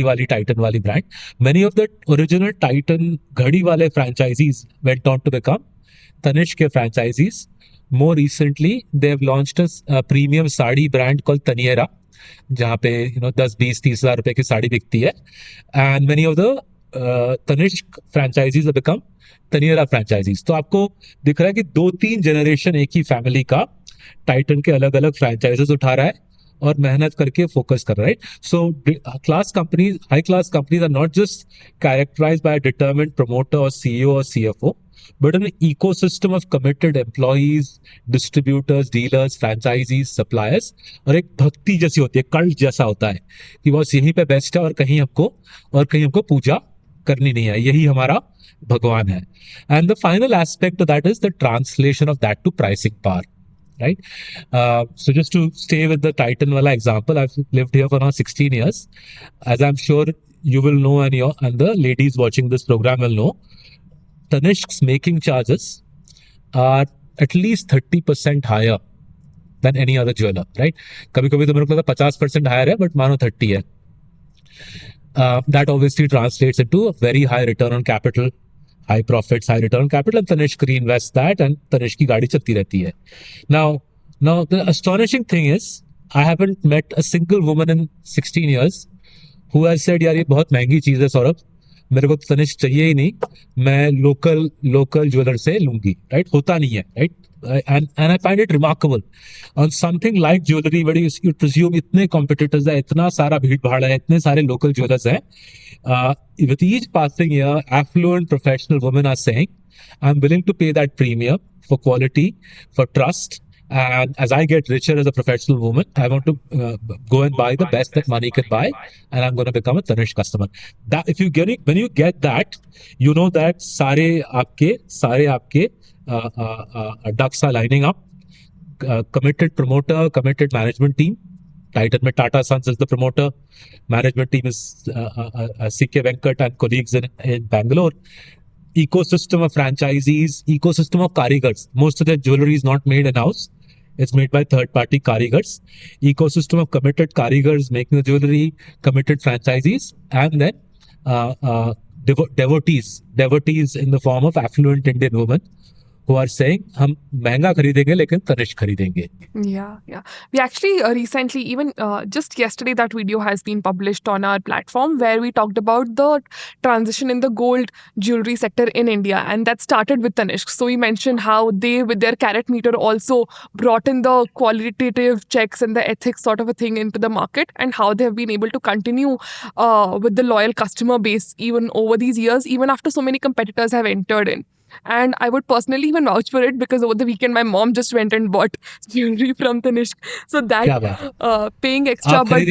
S2: वाली Titan वाली brand. Many of the original Titan घड़ी वाले franchisees went on to become Tanishq के franchisees. More recently, they have launched a premium sari brand called Taniera, जहाँ पे 10-20-30 हज़ार रुपए की साड़ी बिकती है. And many of the Tanishq franchisees have become Taniera franchisees. तो आपको दिख रहा है कि 2-3 जनरेशन एक ही फैमिली का टाइटन के अलग अलग फ्रेंचाइजेस उठा रहा है और मेहनत करके फोकस कर रहा है. So high class companies are not just characterised by determined promoter और सीईओ और CFO, but an ecosystem of committed employees, distributors, dealers, franchisees, suppliers. और एक भक्ति जैसी होती है, कल्ट जैसा होता है कि बस यहीं पे बेस्ट है और कहीं हमको पूजा करनी नहीं है, यही हमारा भगवान है. And the final aspect of that is the translation of that to pricing power. Right? So just to stay with the Titan wala example, I've lived here for now 16 years. As I'm sure you will know, and the ladies watching this program will know, Tanishq's making charges are at least 30% higher than any other jeweler, right? कभी-कभी तो मेरे को लगता है 50% higher है, but मानो 30 है. That obviously translates into a very high return on capital, high profits, high return on capital, and Tanishq reinvests that, and Tanishq की गाड़ी चलती रहती है. Now the astonishing thing is, I haven't met a single woman in 16 years who has said, यार ये बहुत महंगी चीज है सौरभ, मेरे को Tanishq चाहिए ही नहीं, मैं लोकल ज्वेलर से लूंगी, right? होता नहीं है, right? And I find it remarkable on something like jewelry, where you presume इतने competitors है, इतना सारा भीड़ भाड़ है, इतने सारे local jewelers हैं. With each passing year, affluent professional women are saying, I'm willing to pay that premium for quality, for trust. And as I get richer as a professional woman, I want to go and buy the best that money can buy, and I'm going to become a Tanishq customer. That when you get that, you know that सारे आपके ducks are lining up. Committed promoter, committed management team. Titan में Tata Sons is the promoter. Management team is CK Venkat and colleagues in Bangalore. Ecosystem of franchisees, ecosystem of karigars. Most of their jewelry is not made in-house. It's made by third-party karigars. Ecosystem of committed karigars making the jewelry, committed franchisees, and then devotees in the form of affluent Indian women who are saying, हम महंगा खरीदेंगे लेकिन Tanishq खरीदेंगे.
S1: Yeah. We actually recently, even just yesterday, that video has been published on our platform where we talked about the transition in the gold jewelry sector in India, and that started with Tanishq. So we mentioned how they, with their carat meter, also brought in the qualitative checks and the ethics sort of a thing into the market, and how they have been able to continue with the loyal customer base even over these years, even after so many competitors have entered in. And I would personally even vouch for it, because over the weekend my mom just went and bought jewelry from Tanishq. So that paying extra, but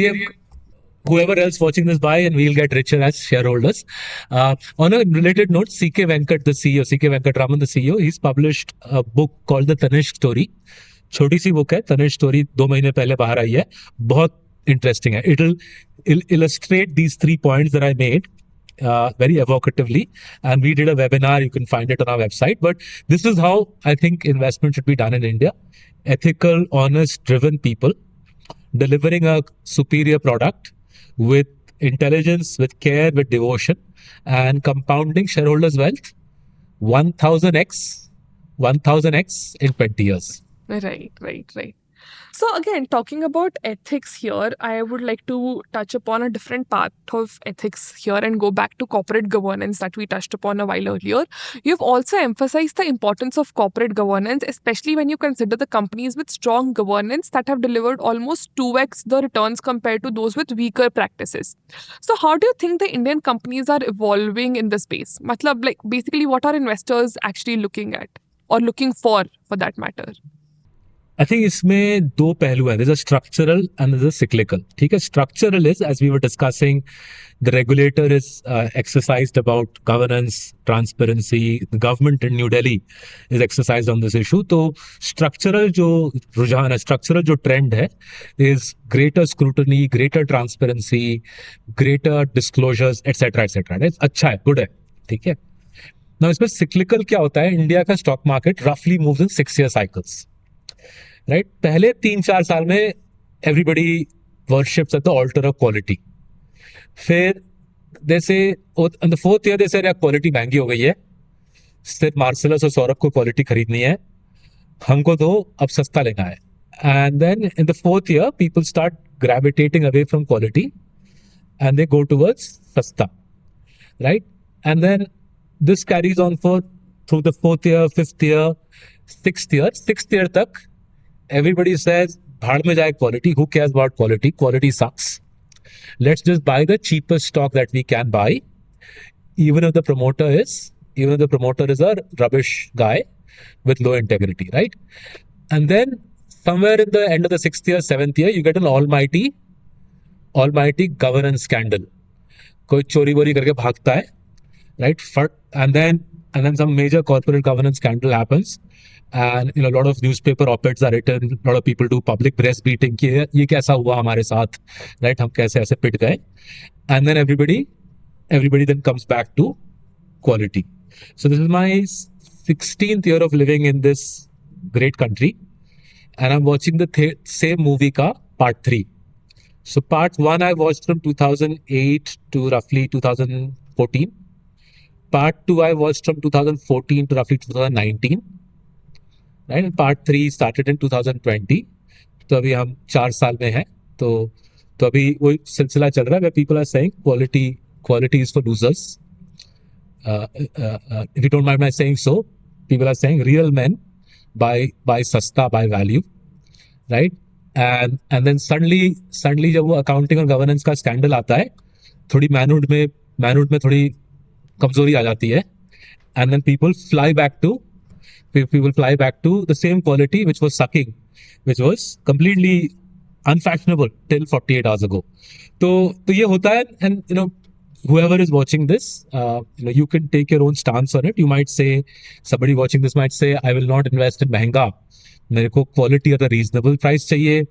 S2: whoever else watching this buy, and we'll get richer as shareholders. On a related note, CK Venkat, the CEO, CK Venkataraman, the CEO, he's published a book called The Tanishq Story. छोटी सी book है, Tanishq Story, 2 महीने पहले बाहर आई है, बहुत interesting है. It'll illustrate these 3 points that I made very evocatively, and we did a webinar. You can find it on our website. But this is how I think investment should be done in India: ethical, honest, driven people delivering a superior product with intelligence, with care, with devotion, and compounding shareholders' wealth 1000x in 20 years.
S1: Right. So again, talking about ethics here, I would like to touch upon a different part of ethics here and go back to corporate governance that we touched upon a while earlier. You've also emphasized the importance of corporate governance, especially when you consider the companies with strong governance that have delivered almost 2x the returns compared to those with weaker practices. So how do you think the Indian companies are evolving in this space? Matlab, like, basically, what are investors actually looking at or looking for that matter?
S2: I think इसमें 2 पहलू हैं. There's a structural and there's a cyclical. ठीक है, structural is, as we were discussing, the regulator is exercised about governance, transparency. The government in New Delhi is exercised on this issue. तो structural जो रुझान है, structural जो trend है, is greater scrutiny, greater transparency, greater disclosures, etc. It's अच्छा है, good है, ठीक है. Now इसमें cyclical क्या होता है? इंडिया का stock market roughly moves in 6-year cycles. Right, पहले 3-4 साल में everybody worships at the altar of quality. फिर जैसे इन द फोर्थ ईयर जैसे क्वालिटी महंगी हो गई है, सिर्फ मार्सलस और सौरभ को क्वालिटी खरीदनी है, हमको तो अब सस्ता लेना है. And then in the fourth year people start gravitating away from quality and they go towards sasta, right? And then this carries on for through the fourth year, fifth year, sixth year tak everybody says bhaad mein jaye quality, who cares about quality, quality sucks, let's just buy the cheapest stock that we can buy, even if the promoter is a rubbish guy with low integrity, right? And then somewhere in the end of the sixth year, seventh year, you get an almighty governance scandal. कोई चोरी वोरी करके भागता है, right? And then some major corporate governance scandal happens, and a lot of newspaper op-eds are written, a lot of people do public press beating कि ये कैसा हुआ हमारे साथ, right? हम कैसे ऐसे पिट गए. And then everybody then comes back to quality. So this is my 16th year of living in this great country, and I'm watching the same movie ka part 3. So part 1 I watched from 2008 to roughly 2014. Part 2 I watched from 2014 to roughly 2019. Right? And part 3 started in 2020. तो अभी हम 4 साल में हैं. तो अभी वही सिलसिला चल रहा है where people are saying quality is for losers. If you don't mind my saying so, people are saying real men buy sasta, buy value, right? And then suddenly जब वो अकाउंटिंग और गवर्नेंस का स्कैंडल आता है, थोड़ी manhood में थोड़ी कमजोरी आ जाती है, and then people fly back to the same quality which was sucking, which was completely unfashionable till 48 hours ago. तो ये होता है, and whoever is watching this, you can take your own stance on it. You might say, somebody watching this might say, I will not invest in महंगा, मेरे को quality at a reasonable price चाहिए.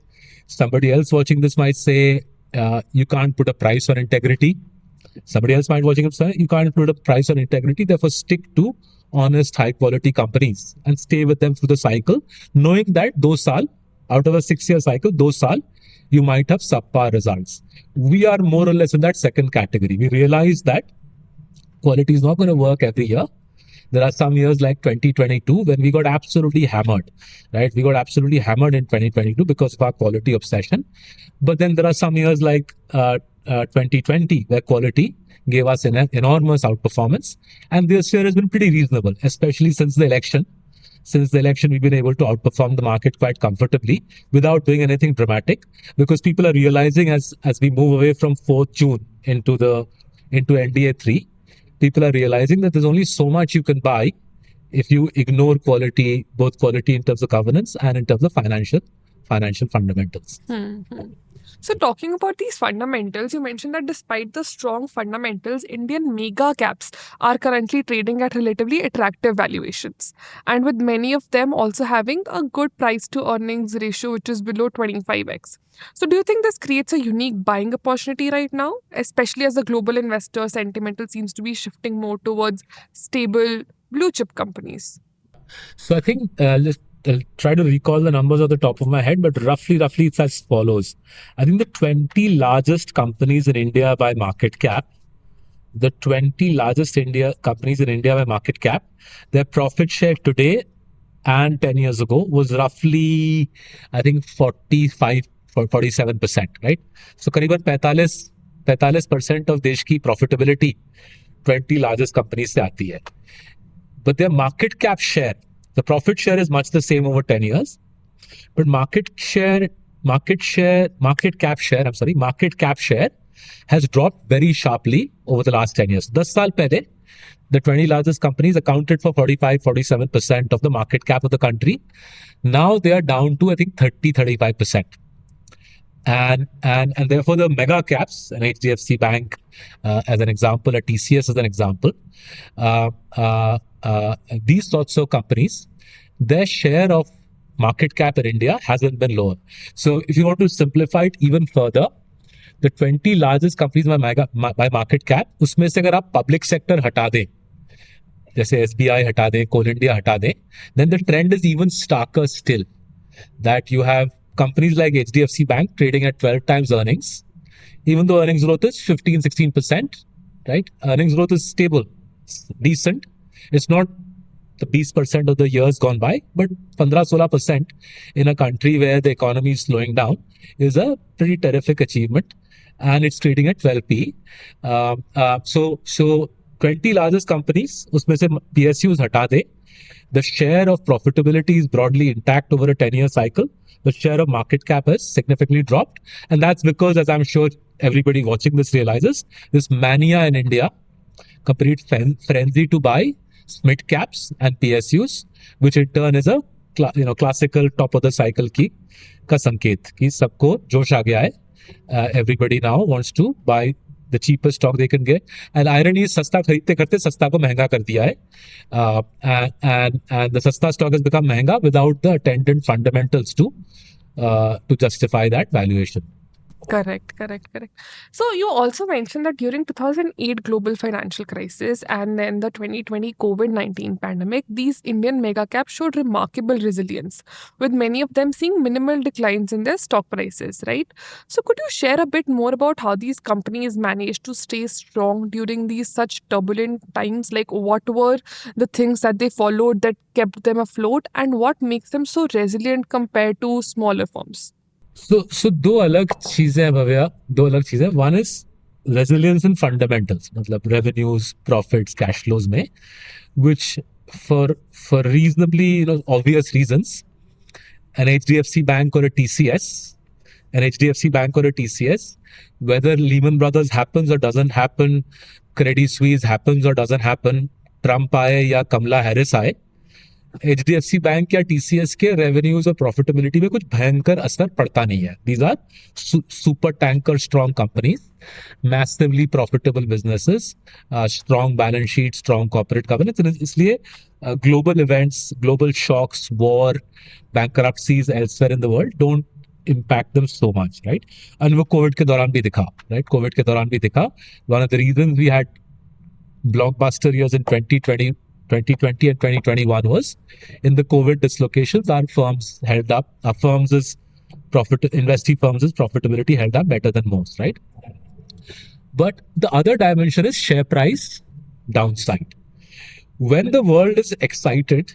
S2: Somebody else watching this might say, you can't put a price on integrity. Somebody else might watching it say, you can't put a price on integrity, therefore stick to honest, high quality companies and stay with them through the cycle, knowing that those saal, out of a 6-year cycle, those saal, you might have subpar results. We are more or less in that second category. We realize that quality is not going to work every year. There are some years like 2022 when we got absolutely hammered, right? We got absolutely hammered in 2022 because of our quality obsession. But then there are some years like 2020 where quality gave us an enormous outperformance. And this year has been pretty reasonable, especially since the election. Since the election, we've been able to outperform the market quite comfortably without doing anything dramatic, because people are realizing as we move away from 4th June into NDA 3, people are realizing that there's only so much you can buy if you ignore quality, both quality in terms of governance and in terms of financial fundamentals.
S1: So talking about these fundamentals, you mentioned that despite the strong fundamentals, Indian mega caps are currently trading at relatively attractive valuations, and with many of them also having a good price to earnings ratio which is below 25x. So do you think this creates a unique buying opportunity right now, especially as the global investor sentimental seems to be shifting more towards stable blue chip companies?
S2: So I think I'll try to recall the numbers off the top of my head, but roughly it's as follows. I think the 20 largest companies in India by market cap, their profit share today and 10 years ago was roughly, I think 47%, right? So करीबन 45% of देश की profitability 20 largest companies से आती है. But their market cap share, the profit share is much the same over 10 years, but market cap share has dropped very sharply over the last 10 years. 10 साल पहले, the 20 largest companies accounted for 45-47% of the market cap of the country. Now they are down to, I think, 30-35%. And therefore the mega caps, an HDFC Bank as an example, a TCS as an example, these sorts of companies, their share of market cap in India hasn't been lower. So if you want to simplify it even further, the 20 largest companies by market cap, उसमें से अगर आप public sector हटा दें, जैसे SBI हटा दें, Coal India हटा दें, then the trend is even starker still. That you have companies like HDFC Bank trading at 12 times earnings, even though earnings growth is 15-16%, right? Earnings growth is stable, decent. It's not the 20% of the years gone by, but 15-16% in a country where the economy is slowing down is a pretty terrific achievement. And it's trading at 12p. So 20 largest companies, उसमें से PSUs हटा दे. The share of profitability is broadly intact over a 10-year cycle. The share of market cap has significantly dropped. And that's because, as I'm sure everybody watching this realizes, this mania in India, complete frenzy to buy mid caps and PSUs, which in turn is a classical top of the cycle की का संकेत कि सबको जोश आ गया है. Everybody now wants to buy the cheapest stock they can get. And irony is सस्ता खरीदते करते सस्ता को महंगा कर दिया है. And the सस्ता stock has become महंगा without the attendant fundamentals to justify that valuation.
S1: Correct. So you also mentioned that during 2008 global financial crisis and then the 2020 COVID-19 pandemic, these Indian mega caps showed remarkable resilience, with many of them seeing minimal declines in their stock prices, right? So could you share a bit more about how these companies managed to stay strong during these such turbulent times? Like, what were the things that they followed that kept them afloat, and what makes them so resilient compared to smaller firms?
S2: So दो अलग चीजें हैं भव्या, दो अलग चीजें. One is resilience and fundamentals, मतलब revenues, profits, cash flows में, which for reasonably obvious reasons, an HDFC Bank or a TCS, whether Lehman Brothers happens or doesn't happen, Credit Suisse happens or doesn't happen, Trump आए या कमला Harris आए, HDFC bank या TCS के revenues और profitability में कुछ भयंकर असर पड़ता नहीं है. These are super tanker strong companies, massively profitable businesses, strong balance sheet, strong corporate governance. इसलिए global events, global shocks, war, bankruptcies elsewhere in the world don't impact them so much, right? And वो COVID के दौरान भी दिखा, right? COVID के दौरान भी दिखा. One of the reasons we had blockbuster years in 2020 and 2021 was in the COVID dislocations, our firms held up, investee firms' profitability held up better than most, right? But the other dimension is share price downside. When the world is excited,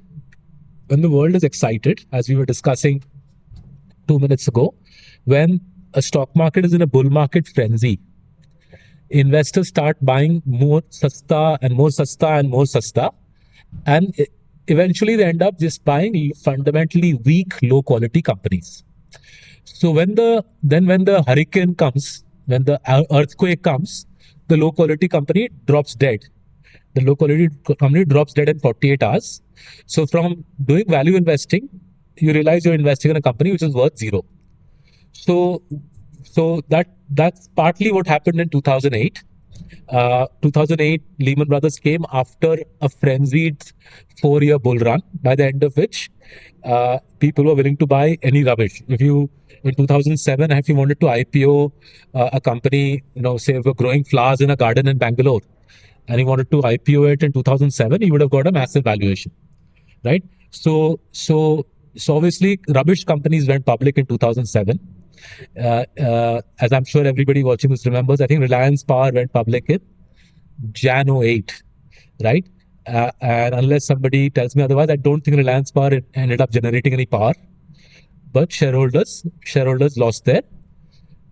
S2: as we were discussing 2 minutes ago, when a stock market is in a bull market frenzy, investors start buying more sasta and more sasta, and eventually they end up just buying fundamentally weak, low quality companies. So when the hurricane comes, when the earthquake comes, the low quality company drops dead. The low quality company drops dead in 48 hours. So from doing value investing, you realize you're investing in a company which is worth zero. So that's partly what happened in 2008. 2008, Lehman Brothers came after a frenzied 4-year bull run, by the end of which people were willing to buy any rubbish. In 2007, if you wanted to IPO a company, say we're growing flowers in a garden in Bangalore, and you wanted to IPO it in 2007, you would have got a massive valuation, right? So obviously, rubbish companies went public in 2007. As I'm sure everybody watching this remembers, I think Reliance Power went public in January 8, right? And unless somebody tells me otherwise, I don't think Reliance Power ended up generating any power. But shareholders lost their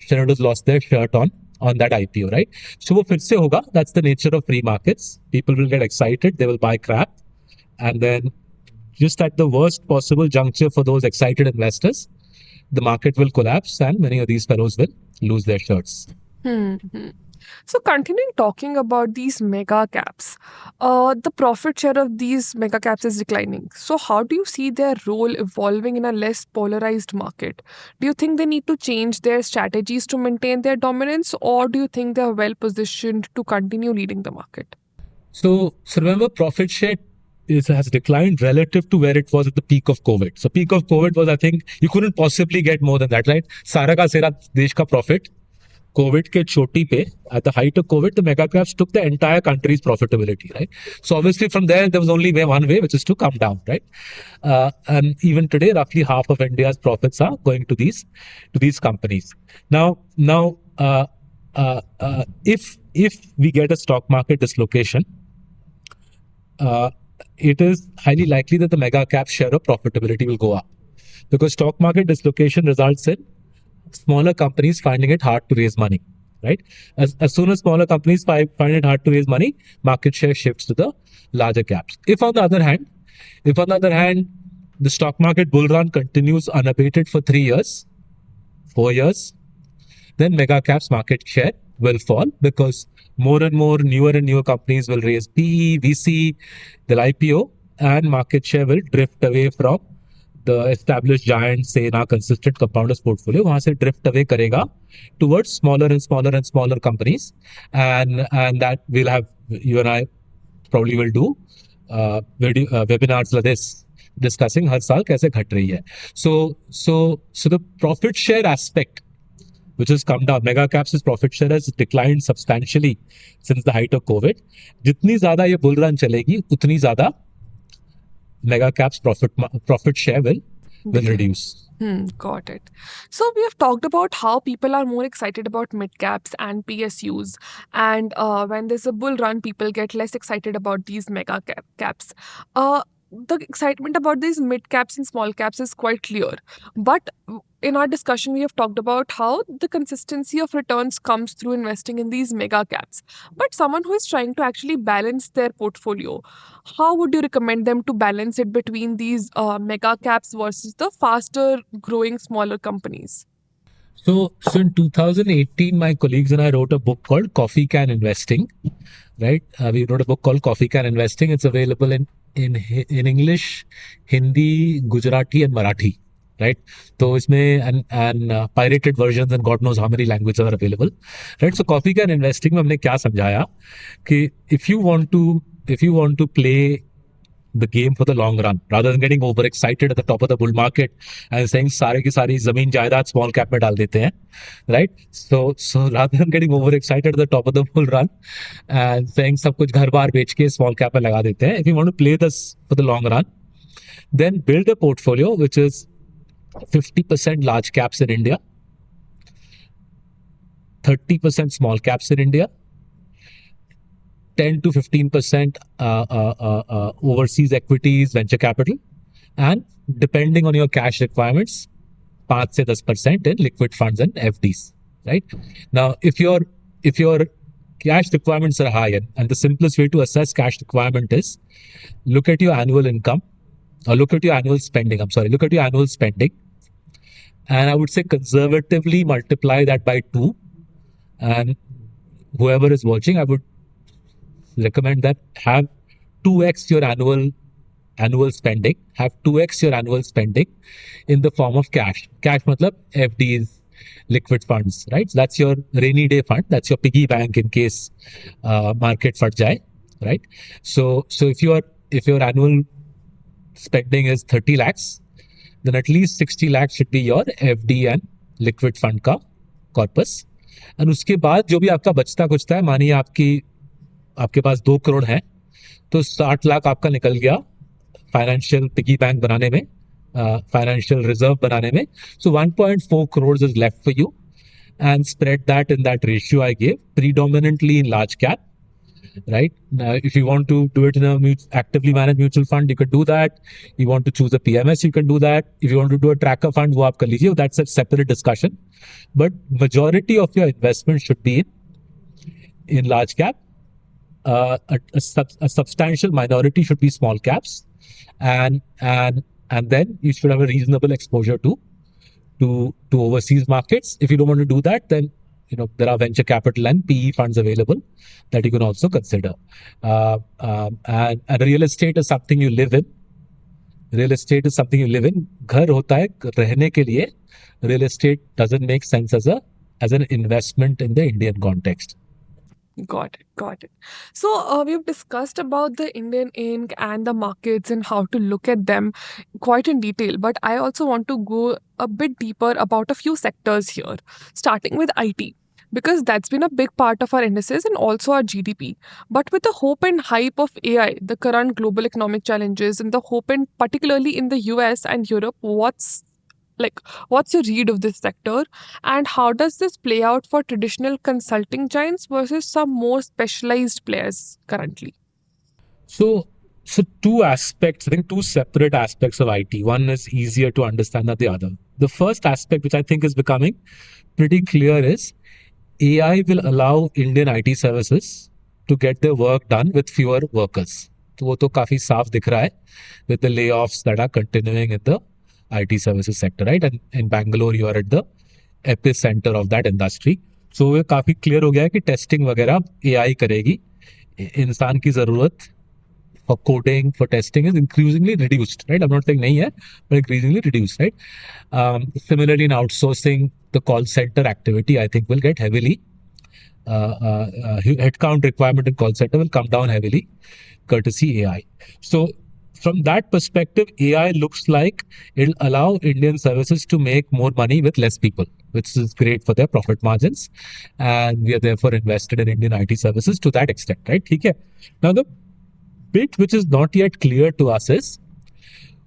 S2: shirt on that IPO, right? So वो फिर से होगा. That's the nature of free markets. People will get excited, they will buy crap, and then just at the worst possible juncture for those excited investors, the market will collapse and many of these fellows will lose their shirts.
S1: So continuing talking about these mega caps, the profit share of these mega caps is declining. So how do you see their role evolving in a less polarized market? Do you think they need to change their strategies to maintain their dominance, or do you think they're well positioned to continue leading the market?
S2: So remember, profit share has declined relative to where it was at the peak of COVID. So peak of COVID was, I think, you couldn't possibly get more than that, right? सारा का सारा देश का profit COVID के चोटी पे, at the height of COVID, the mega caps took the entire country's profitability, right? So obviously from there was only one way, which is to come down, right? And even today, roughly half of India's profits are going to these companies. Now, if we get a stock market dislocation, it is highly likely that the mega cap share of profitability will go up, because stock market dislocation results in smaller companies finding it hard to raise money, right? As soon as smaller companies find it hard to raise money, market share shifts to the larger caps. If on the other hand, the stock market bull run continues unabated for 3 years, 4 years, then mega caps market share will fall, because more and more newer and newer companies will raise PE, VC, they'll IPO, and market share will drift away from the established giants, say in our consistent compounders portfolio, वहां से drift away करेगा towards smaller and smaller and smaller companies, and that we'll have, you and I probably will do webinars like this discussing हर साल कैसे घट रही है. So the profit share aspect, which has come down, mega caps' profit share has declined substantially since the height of COVID. जितनी ज़्यादा ये bull run चलेगी, उतनी ज़्यादा mega caps profit share will reduce.
S1: Got it. So we have talked about how people are more excited about mid caps and PSUs, and when there's a bull run, people get less excited about these mega caps. The excitement about these mid caps and small caps is quite clear, but in our discussion we have talked about how the consistency of returns comes through investing in these mega caps. But someone who is trying to actually balance their portfolio, how would you recommend them to balance it between these mega caps versus the faster growing smaller companies?
S2: So in 2018, my colleagues and I wrote a book called Coffee Can Investing, right? We wrote a book called Coffee Can Investing. It's available in English, Hindi, Gujarati, and Marathi, right? So इसमें and pirated versions and God knows how many languages are available, right? So Coffee Can Investing में हमने क्या समझाया कि if you want to play the game for the long run, rather than getting overexcited at the top of the bull market and saying सारे की सारी जमीन जायदाद small cap में डाल देते हैं, right? So rather than getting overexcited at the top of the bull run and saying सब कुछ घर बार बेच के small cap में लगा देते हैं, if you want to play this for the long run, then build a portfolio which is 50% large caps in India, 30% small caps in India, 10 to 15% overseas equities, venture capital, and depending on your cash requirements, 5 to 10% in liquid funds and FDs, right? Now, if your cash requirements are high, and the simplest way to assess cash requirement is look at your annual income, or look at your annual spending, and I would say conservatively multiply that by 2, and whoever is watching, I would recommend that have 2x your annual spending. Have 2x your annual spending in the form of cash. Cash matlab FDs, liquid funds, right? So that's your rainy day fund. That's your piggy bank in case market fat jaye, right? So if your annual spending is 30 lakhs, then at least 60 lakhs should be your FD and liquid fund का corpus. And उसके बाद जो भी आपका बचता कुछता है, मानिए आपके पास 2 करोड़ है, तो 60 लाख आपका निकल गया फाइनेंशियल पिगी बैंक बनाने में, फाइनेंशियल रिजर्व बनाने में. So 1.4 crores is left for you, and spread that in that ratio I gave, predominantly in large cap, right? If you want to do it in a actively managed mutual fund, you could do that. You want to choose a PMS, you can do that. If you want to do a tracker fund, वो आप कर लीजिए. That's a separate discussion. But majority of your investment should be in large cap. A substantial minority should be small caps, and then you should have a reasonable exposure to overseas markets. If you don't want to do that, then there are venture capital and PE funds available that you can also consider. And real estate is something you live in. घर होता है रहने के लिए. Real estate doesn't make sense as an investment in the Indian context.
S1: Got it. So we've discussed about the Indian Inc. and the markets and how to look at them quite in detail. But I also want to go a bit deeper about a few sectors here, starting with IT. because that's been a big part of our indices and also our GDP. But with the hope and hype of AI, the current global economic challenges, and the hope and particularly in the US and Europe, what's your read of this sector, and how does this play out for traditional consulting giants versus some more specialized players currently?
S2: So, so two aspects, I think two separate aspects of IT. One is easier to understand than the other. The first aspect, which I think is becoming pretty clear, is AI will allow Indian IT services to get their work done with fewer workers. तो वो तो काफी साफ दिख रहा है with the layoffs that are continuing in the IT services sector, right? And in Bangalore, you are at the epicenter of that industry. So ये काफी क्लियर हो गया है कि टेस्टिंग वगैरह AI करेगी. इंसान की जरूरत for coding, for testing is increasingly reduced, right? I'm not saying nahi hai, but increasingly reduced, right? Similarly, in outsourcing, the call center activity, I think, will get heavily, headcount requirement in call center will come down heavily, courtesy AI. So from that perspective, AI looks like it'll allow Indian services to make more money with less people, which is great for their profit margins. And we are therefore invested in Indian IT services to that extent, right? Okay. Now, the bit which is not yet clear to us is,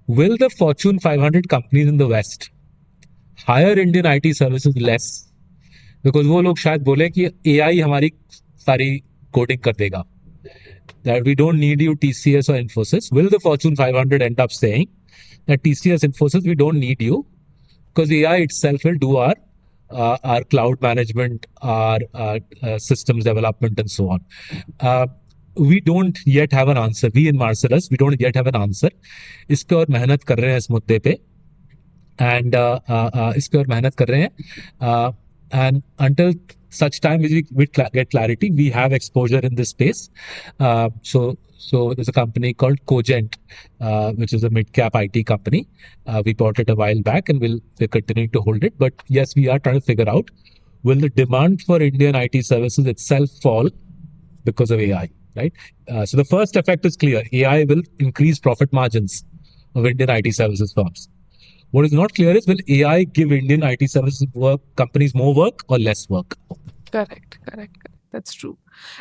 S2: will the Fortune 500 companies in the West hire Indian IT services less? Because वो लोग शायद बोले कि AI हमारी सारी coding कर देगा. That we don't need you, TCS or Infosys. Will the Fortune 500 end up saying that TCS, Infosys, we don't need you because AI itself will do our cloud management, our systems development, and so on. We don't yet have an answer. We in Marcellus, we don't yet have an answer. इस पे और मेहनत कर रहे हैं इस मुद्दे पे, and इस पे और मेहनत कर रहे हैं. And until such time as we get clarity, we have exposure in this space. So there's a company called Cogent, which is a mid-cap IT company. We bought it a while back, and we're continuing to hold it. But yes, we are trying to figure out, will the demand for Indian IT services itself fall because of AI, right? So the first effect is clear. AI will increase profit margins of Indian IT services firms. What is not clear is, will AI give Indian IT services companies more work or less work?
S1: Correct. That's true.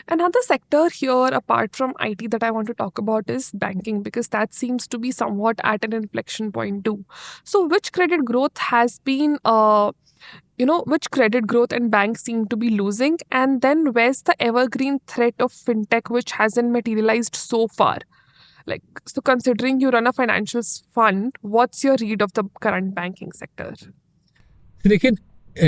S1: Another sector here, apart from IT, that I want to talk about is banking, because that seems to be somewhat at an inflection point too. So, which credit growth has been, which credit growth and banks seem to be losing? And then where's the evergreen threat of fintech, which hasn't materialized so far? So considering you run a financial fund, what's your read of the current banking sector?
S2: देखिए,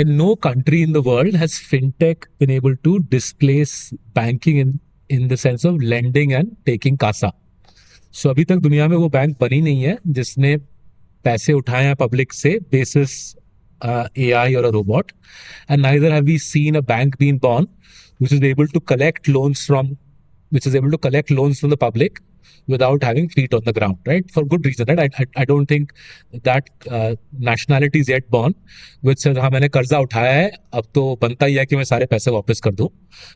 S2: no country in the world has fintech been able to displace banking in the sense of lending and taking CASA. So अभी तक दुनिया में वो bank बनी नहीं है जिसने पैसे उठाए हैं पब्लिक से basis AI or a robot, and neither have we seen a bank being born which is able to collect loans from the public without having feet on the ground, right? For good reason, right? I don't think that nationality is yet born, which says, हाँ मैंने कर्जा उठाया है, अब तो बनता ही है कि मैं सारे पैसे वापस कर दूं.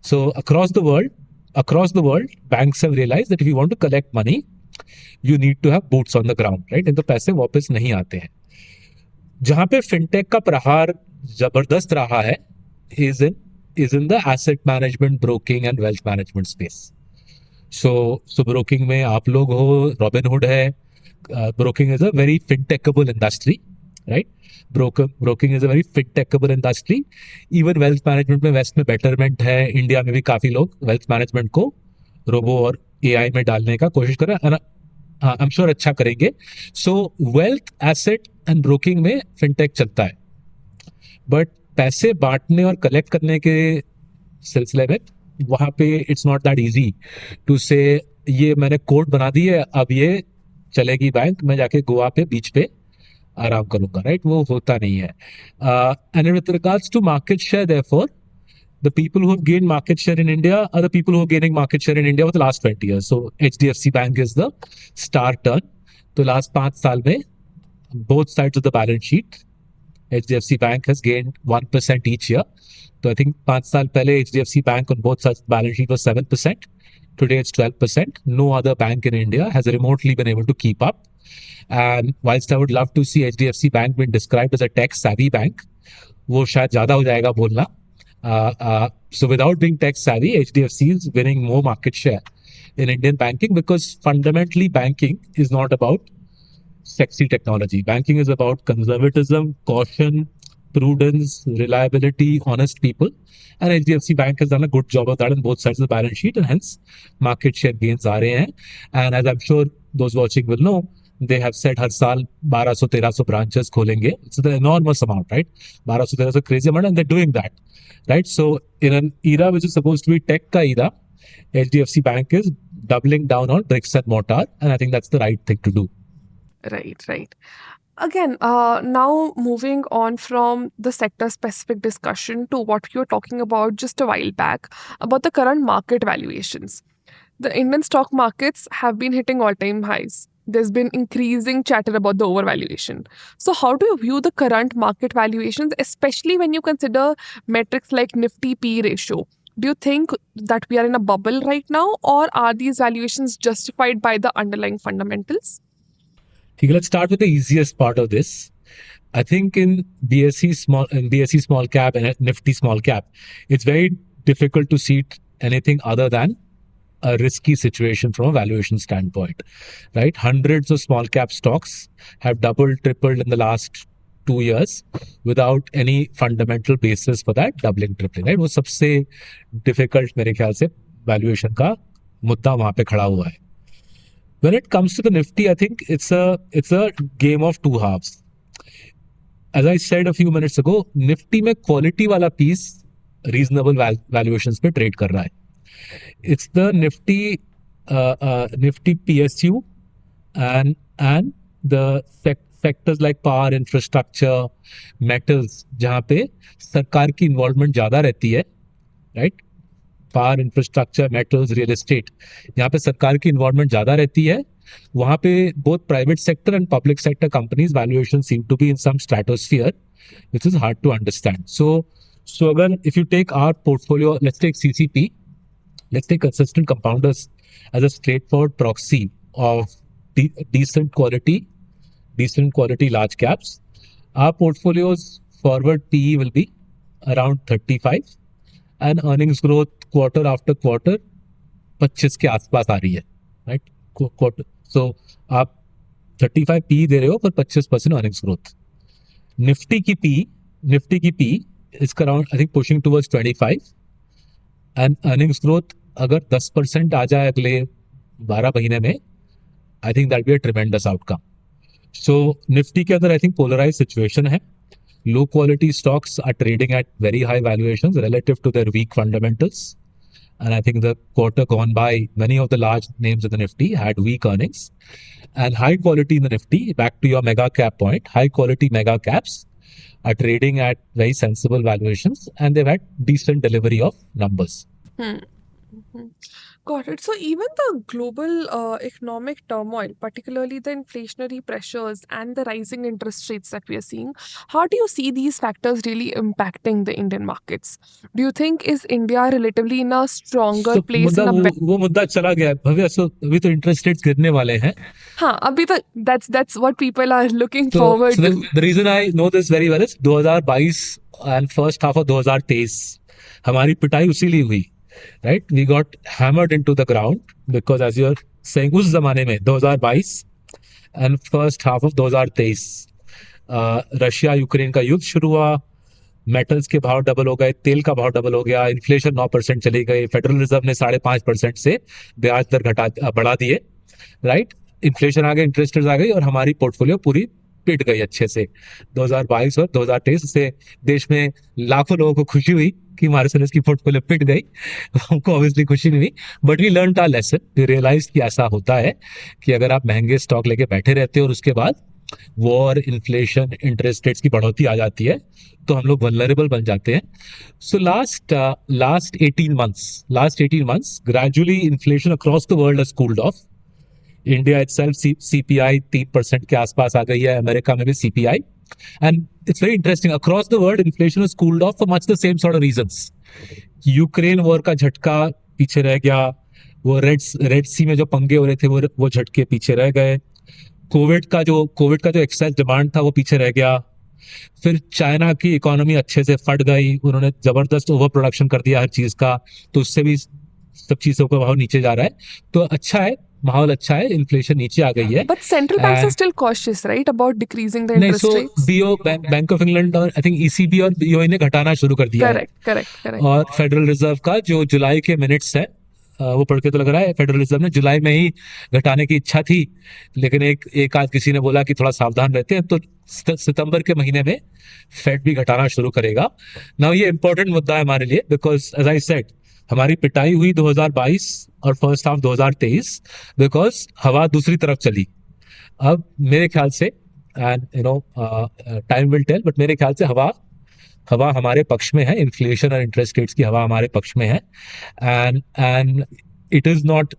S2: So across the world, banks have realized that if you want to collect money, you need to have boots on the ground, right? And तो पैसे वापस नहीं आते हैं. जहां पे फिनटेक का प्रहार जबरदस्त रहा है is in the asset management, broking and wealth management space. So broking में आप लोग हो, Robinhood है. Broking is a very fintechable industry, right? Broking is a very fintechable industry. Even wealth management में West में betterment है. India में भी काफी लोग wealth management को रोबो और AI में डालने का कोशिश कर रहे हैं. I'm sure अच्छा करेंगे. So wealth, asset and broking में fintech चलता है. But पैसे बांटने और कलेक्ट करने के सिलसिले में वहां पे it's not that easy to say ये मैंने कोड बना दी है, अब ये चलेगी बैंक, मैं जाके गोवा पे बीच पे आराम करूंगा, राइट? वो होता नहीं है. And with regards to market share, therefore the people who have gained market share in India are the people who are gaining market share in India over the last 20 years. So HDFC Bank is the star turn. तो last 5 साल में both sides of the balance sheet, HDFC Bank has gained 1% each year. So I think 5 साल पहले HDFC Bank on both sides of the balance sheet was 7%. Today it's 12%. No other bank in India has remotely been able to keep up. And whilst I would love to see HDFC Bank being described as a tech savvy bank, वो शायद ज्यादा हो जाएगा बोलना. So without being tech savvy, HDFC is winning more market share in Indian banking because fundamentally banking is not about sexy technology. Banking is about conservatism, caution, prudence, reliability, honest people. And HDFC Bank has done a good job of that on both sides of the balance sheet, and hence market share gains are रहे हैं. And as I'm sure those watching will know, they have said हर साल 1200-1300 branches खोलेंगे. It's an enormous amount, right? 1200-1300 crazy amount, and they're doing that, right? So in an era which is supposed to be tech ka era, HDFC Bank is doubling down on bricks and mortar, and I think that's the right thing to do.
S1: Right. Again, now moving on from the sector specific discussion to what you were talking about just a while back about the current market valuations. The Indian stock markets have been hitting all time highs. There's been increasing chatter about the overvaluation. So, how do you view the current market valuations, especially when you consider metrics like Nifty P ratio? Do you think that we are in a bubble right now, or are these valuations justified by the underlying fundamentals?
S2: Okay, let's start with the easiest part of this. I think in BSE small cap and Nifty small cap, it's very difficult to see anything other than a risky situation from a valuation standpoint, right? Hundreds of small cap stocks have doubled, tripled in the last 2 years without any fundamental basis for that doubling, tripling, right? वो सबसे difficult मेरे ख्याल से valuation का मुद्दा वहां पे खड़ा हुआ है. When it comes to the Nifty, I think it's a game of two halves. As I said a few minutes ago, Nifty में quality वाला piece reasonable valuations पे trade कर रहा है. It's the Nifty PSU and the sectors like power, infrastructure, metals, जहाँ पे सरकार की involvement ज़्यादा रहती है, right? Power, infrastructure, metals, real estate, यहाँ पे सरकार की इन्वॉल्वमेंट ज्यादा रहती है, वहां पे both private sector and public sector companies valuation seem to be in some stratosphere which is hard to understand. So अगर if you take our portfolio, let's take CCP, let's take consistent compounders as a straightforward proxy of decent quality large caps. Our portfolio's forward PE will be around 35 and earnings growth quarter after quarter 25 के आसपास आ रही है, right? So आप 35 PE दे रहे हो पर 25% earnings growth. Nifty की PE is around I think pushing towards 25 and earnings growth अगर 10% आ जाए अगले 12 महीने में, I think that will be a tremendous outcome. So Nifty के अंदर I think polarized situation है. Low quality stocks are trading at very high valuations relative to their weak fundamentals. And I think the quarter gone by, many of the large names of the Nifty had weak earnings. And high quality in the Nifty, back to your mega cap point, high quality mega caps are trading at very sensible valuations and they've had decent delivery of numbers.
S1: Got it. So even the global economic turmoil, particularly the inflationary pressures and the rising interest rates that we are seeing, how do you see these factors really impacting the Indian markets? Do you think is India relatively in a stronger
S2: So
S1: place in a
S2: वो मुद्दा चला गया है Bhavya. So अभी तो interest rates गिरने वाले हैं.
S1: हाँ, अभी तो that's what people are looking
S2: So
S1: forward to.
S2: the reason I know this very well is 2022 and first half of 2023 हमारी पिटाई उसीलिए हुई. Right, we got hammered into the ground because as you're saying उस जमाने में 2022 and first half of 2023 Russia Ukraine का युद्ध शुरू हुआ, मेटल्स के भाव डबल हो गए, तेल का भाव डबल हो गया, इन्फ्लेशन 9% चली गई, फेडरल रिजर्व ने 5.5% से ब्याज दर बढ़ा दिए, राइट? इन्फ्लेशन आ गई, इंटरेस्ट रेट्स आ गई और हमारी पोर्टफोलियो पूरी पिट गई अच्छे से. 2022 और 2023 से देश में लाखों लोगों को खुशी हुई कि मार्सलिस की पोर्टफोलियो पिट गई. हमको ऑब्वियसली खुशी नहीं हुई, but we learn our lesson. We realise कि ऐसा होता है कि अगर आप महंगे स्टॉक लेके बैठे रहते हो और उसके बाद वॉर, इन्फ्लेशन, इंटरेस्ट रेट्स की बढ़ोतरी आ जाती है तो हम लोग वल्नरेबल बन जाते हैं. So last 18 months gradually inflation across the world has cooled of. India itself CPI 3% के आसपास आ गई है, अमेरिका में भी CPI. And it's very interesting, across the world inflation has cooled off for much the same sort of reasons. Ukraine war का झटका पीछे रह गया, वो रेड सी में जो पंगे हो रहे थे वो झटके पीछे रह गए, कोविड का जो एक्सेस डिमांड था वो पीछे रह गया, फिर चाइना की इकोनॉमी अच्छे से फट गई, उन्होंने जबरदस्त ओवर प्रोडक्शन कर दिया हर चीज का, तो उससे भी सब चीजों का भाव नीचे जा रहा है। तो अच्छा है, माहौल अच्छा है, इन्फ्लेशन नीचे आ गई है।
S1: But central banks are
S2: and
S1: still cautious, right, about decreasing the
S2: नहीं, सो
S1: interest rates?
S2: Bank of England और आई थिंक ईसीबी और बीओए ने घटाना शुरू कर दिया है।
S1: Correct, correct, correct.
S2: और फेडरल रिजर्व का जो जुलाई के मिनट्स है, वो पढ़ के तो लग रहा है फेडरल रिजर्व ने जुलाई में ही घटाने की इच्छा थी, लेकिन एक आध किसी ने बोला कि थोड़ा सावधान रहते हैं, तो सितंबर के महीने में फेड भी घटाना शुरू करेगा। नाउ ये इंपॉर्टेंट मुद्दा है हमारे लिए, बिकॉज एज आई सेड हमारी पिटाई हुई 2022 और फर्स्ट हाफ 2023 बिकॉज हवा दूसरी तरफ चली। अब मेरे ख्याल से, and you know time will tell, but मेरे ख्याल से हवा हमारे पक्ष में है, इन्फ्लेशन और इंटरेस्ट रेट्स की हवा हमारे पक्ष में है। And it is not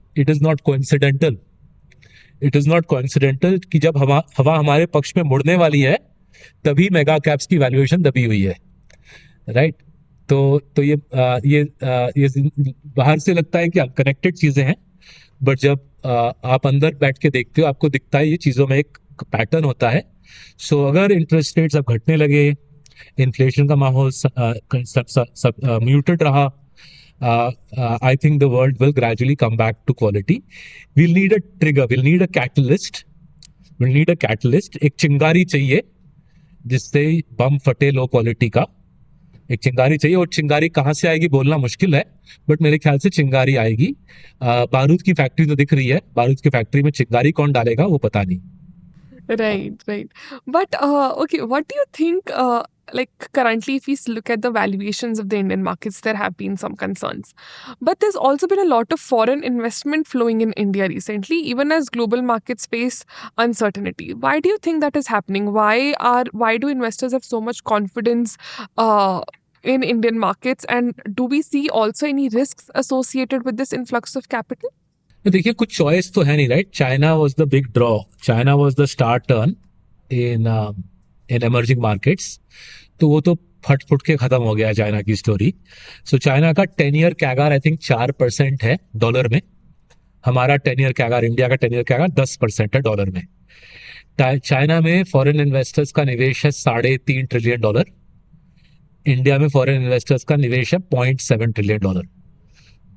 S2: coincidental कि जब हवा हमारे पक्ष में मुड़ने वाली है तभी मेगा कैप्स की वैल्यूएशन दबी हुई है, राइट? तो ये बाहर से लगता है कि कनेक्टेड चीजें हैं, बट जब आप अंदर बैठ के देखते हो आपको दिखता है ये चीजों में एक पैटर्न होता है। सो अगर इंटरेस्ट रेट्स अब घटने लगे, इन्फ्लेशन का माहौल म्यूटेड रहा, I think the world will gradually come back to quality. We'll need a trigger, we'll need a catalyst. एक चिंगारी चाहिए जिससे बम फटे लो क्वालिटी का, एक चिंगारी चाहिए। और चिंगारी कहाँ से आएगी बोलना मुश्किल है, बट मेरे ख्याल से चिंगारी आएगी। बारूद की फैक्ट्री तो दिख रही है, बारूद की फैक्ट्री में चिंगारी कौन डालेगा वो पता नहीं।
S1: Right, right. But okay, what do you think? Like currently, if we look at the valuations of the Indian markets, there have been some concerns. But there's also been a lot of foreign investment flowing in India recently, even as global markets face uncertainty. Why do you think that is happening? Why do investors have so much confidence in Indian markets? And do we see also any risks associated with this influx of capital?
S2: तो देखिए कुछ choice तो है नहीं, right? China was the big draw, China was the star turn in emerging markets, तो वो तो फट फुट के खत्म हो गया चाइना की स्टोरी। सो चाइना का 10-year कैगार आई थिंक 4% है डॉलर में, हमारा 10-year कैगार, इंडिया का 10-year कैगार 10% है डॉलर में। चाइना में फॉरेन इन्वेस्टर्स का निवेश है $3.5 ट्रिलियन, इंडिया में फॉरेन इन्वेस्टर्स का निवेश है $0.7 ट्रिलियन।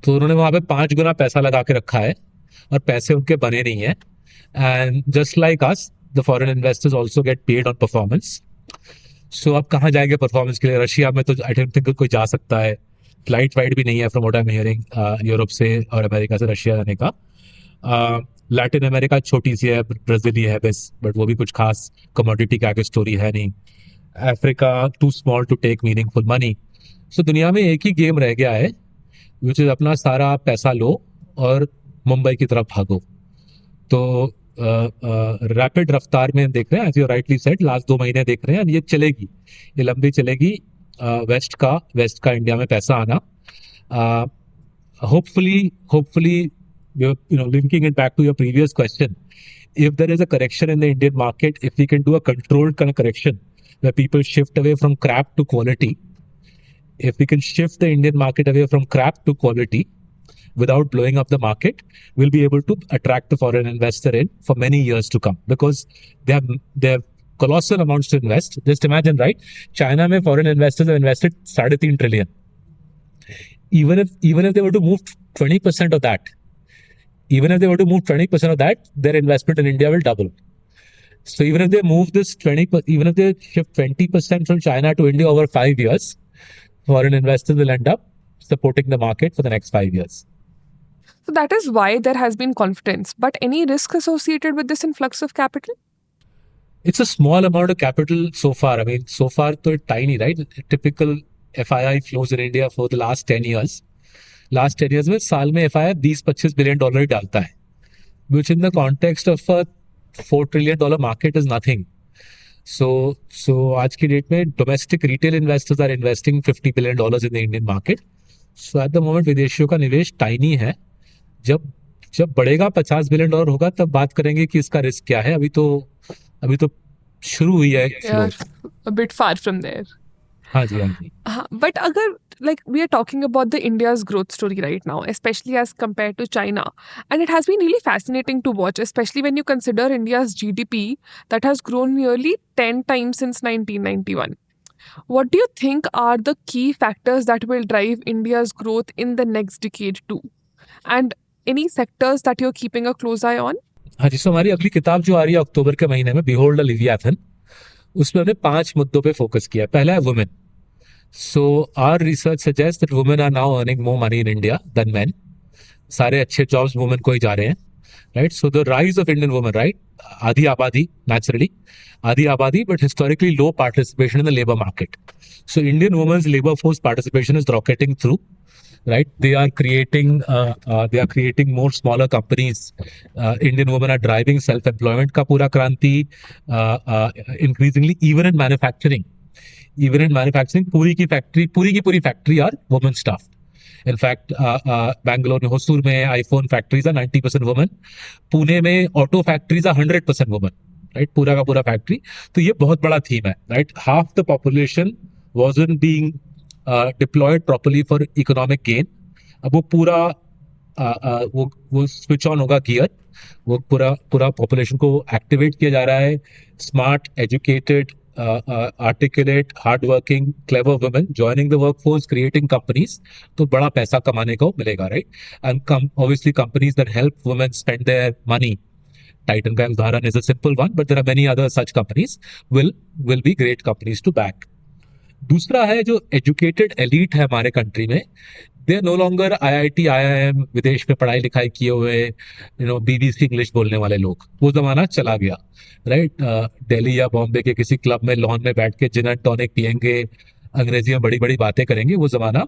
S2: तो उन्होंने वहां पे 5 गुना पैसा लगा के रखा है और पैसे उनके बने नहीं है। And just like us, the foreign investors also get paid on performance. So अब कहाँ जाएंगे परफॉर्मेंस के लिए? रशिया में तो आई डोंट थिंक कोई जा सकता है, फ्लाइट वाइट भी नहीं है from what I am hearing, Europe से और अमेरिका से रशिया जाने का। लैटिन अमेरिका छोटी सी है, ब्राजील ही है बस, बट वो भी कुछ खास कमोडिटी का आगे स्टोरी है नहीं। Africa too small to take meaningful money. So दुनिया में एक ही गेम रह गया है, विच इज अपना सारा पैसा लो और मुंबई की तरफ भागो। तो रैपिड रफ्तार में देख रहे हैं, as you rightly said, last 2 महीने देख रहे हैं, ये चलेगी, ये लंबी चलेगी। वेस्ट का इंडिया में पैसा आना, hopefully you know, linking it back to your previous question, if there is a correction in the Indian market, if we can do a controlled kind of correction where people shift away from crap to quality, if we can shift the Indian market away from crap to quality without blowing up the market, we'll be able to attract the foreign investor in for many years to come, because they have colossal amounts to invest. Just imagine, right? China mein foreign investors have invested $3.5 trillion. Even if they were to move 20% of that, their investment in India will double. So even if they move even if they shift 20% from China to India over 5 years, foreign investors will end up supporting the market for the next 5 years.
S1: So that is why there has been confidence. But any risk associated with this influx of capital?
S2: It's a small amount of capital so far. I mean, so far तो tiny, right? Typical FII flows in India for the last 10 years. Last 10 years में साल में FII $20-25 billion ही डालता है, which in the context of a $4 trillion market is nothing. So आज की date में domestic retail investors are investing $50 billion in the Indian market. So at the moment विदेशियों का निवेश tiny है। जब बढ़ेगा $50 बिलियन होगा तब बात करेंगे कि इसका रिस्क क्या है। अभी तो शुरू हुई है।
S1: Yeah, a bit far from there.
S2: हाँ जी, हाँ जी।
S1: But agar, like, we are talking about the India's growth story right now, especially as compared to China, and it has been really fascinating to watch, especially when you consider India's GDP that has grown nearly 10 times since 1991. What do you think are the key factors that will drive India's growth in the next decade too? And any sectors that you're keeping a close eye on?
S2: हाँ जी, सो हमारी अगली किताब जो आ रही है अक्टूबर के महीने में, बिहोल्ड द लिवियाथन, उसमें हमने 5 मुद्दों पे फोकस किया है। पहला है women. So our research suggest that women are now earning more money in India than men. सारे अच्छे जॉब्स वुमेन को ही जा रहे हैं, right? So the rise of Indian women, right? आधी आबादी, नेचुरली आधी आबादी, but historically low participation in the labour market. So Indian women's labor force participation is rocketing through, right? They are creating more smaller companies. Indian women are driving self-employment का पूरा क्रांति, increasingly even in manufacturing. पूरी की पूरी factory are women staff. In fact, Bangalore में, होसूर में iPhone factories are 90% women. Pune में auto factories are 100% women, right? पूरा का पूरा फैक्ट्री. तो ये बहुत बड़ा थीम है, right? Half the population wasn't being deployed properly for economic gain. अब वो पूरा वो स्विच ऑन होगा गियर. वो पूरा पॉपुलेशन को एक्टिवेट किया जा रहा है. Smart, educated, articulate, hardworking, clever women joining the workforce, creating companies, तो बड़ा पैसा कमाने को मिलेगा, right? And obviously companies that help women spend their money. Titan का उदाहरण is a simple one, but there are many other such companies will be great companies to back. दूसरा है जो एजुकेटेड एलीट है हमारे कंट्री में, they are no longer IIT, IIM, विदेश में पढ़ाई लिखाई किए हुए, BBC इंग्लिश बोलने वाले लोग. वो जमाना चला गया, राइट? दिल्ली या बॉम्बे के किसी क्लब में लॉन में बैठ के जिन एंड टॉनिक पियेंगे, अंग्रेजी में बड़ी बड़ी बातें करेंगे, वो जमाना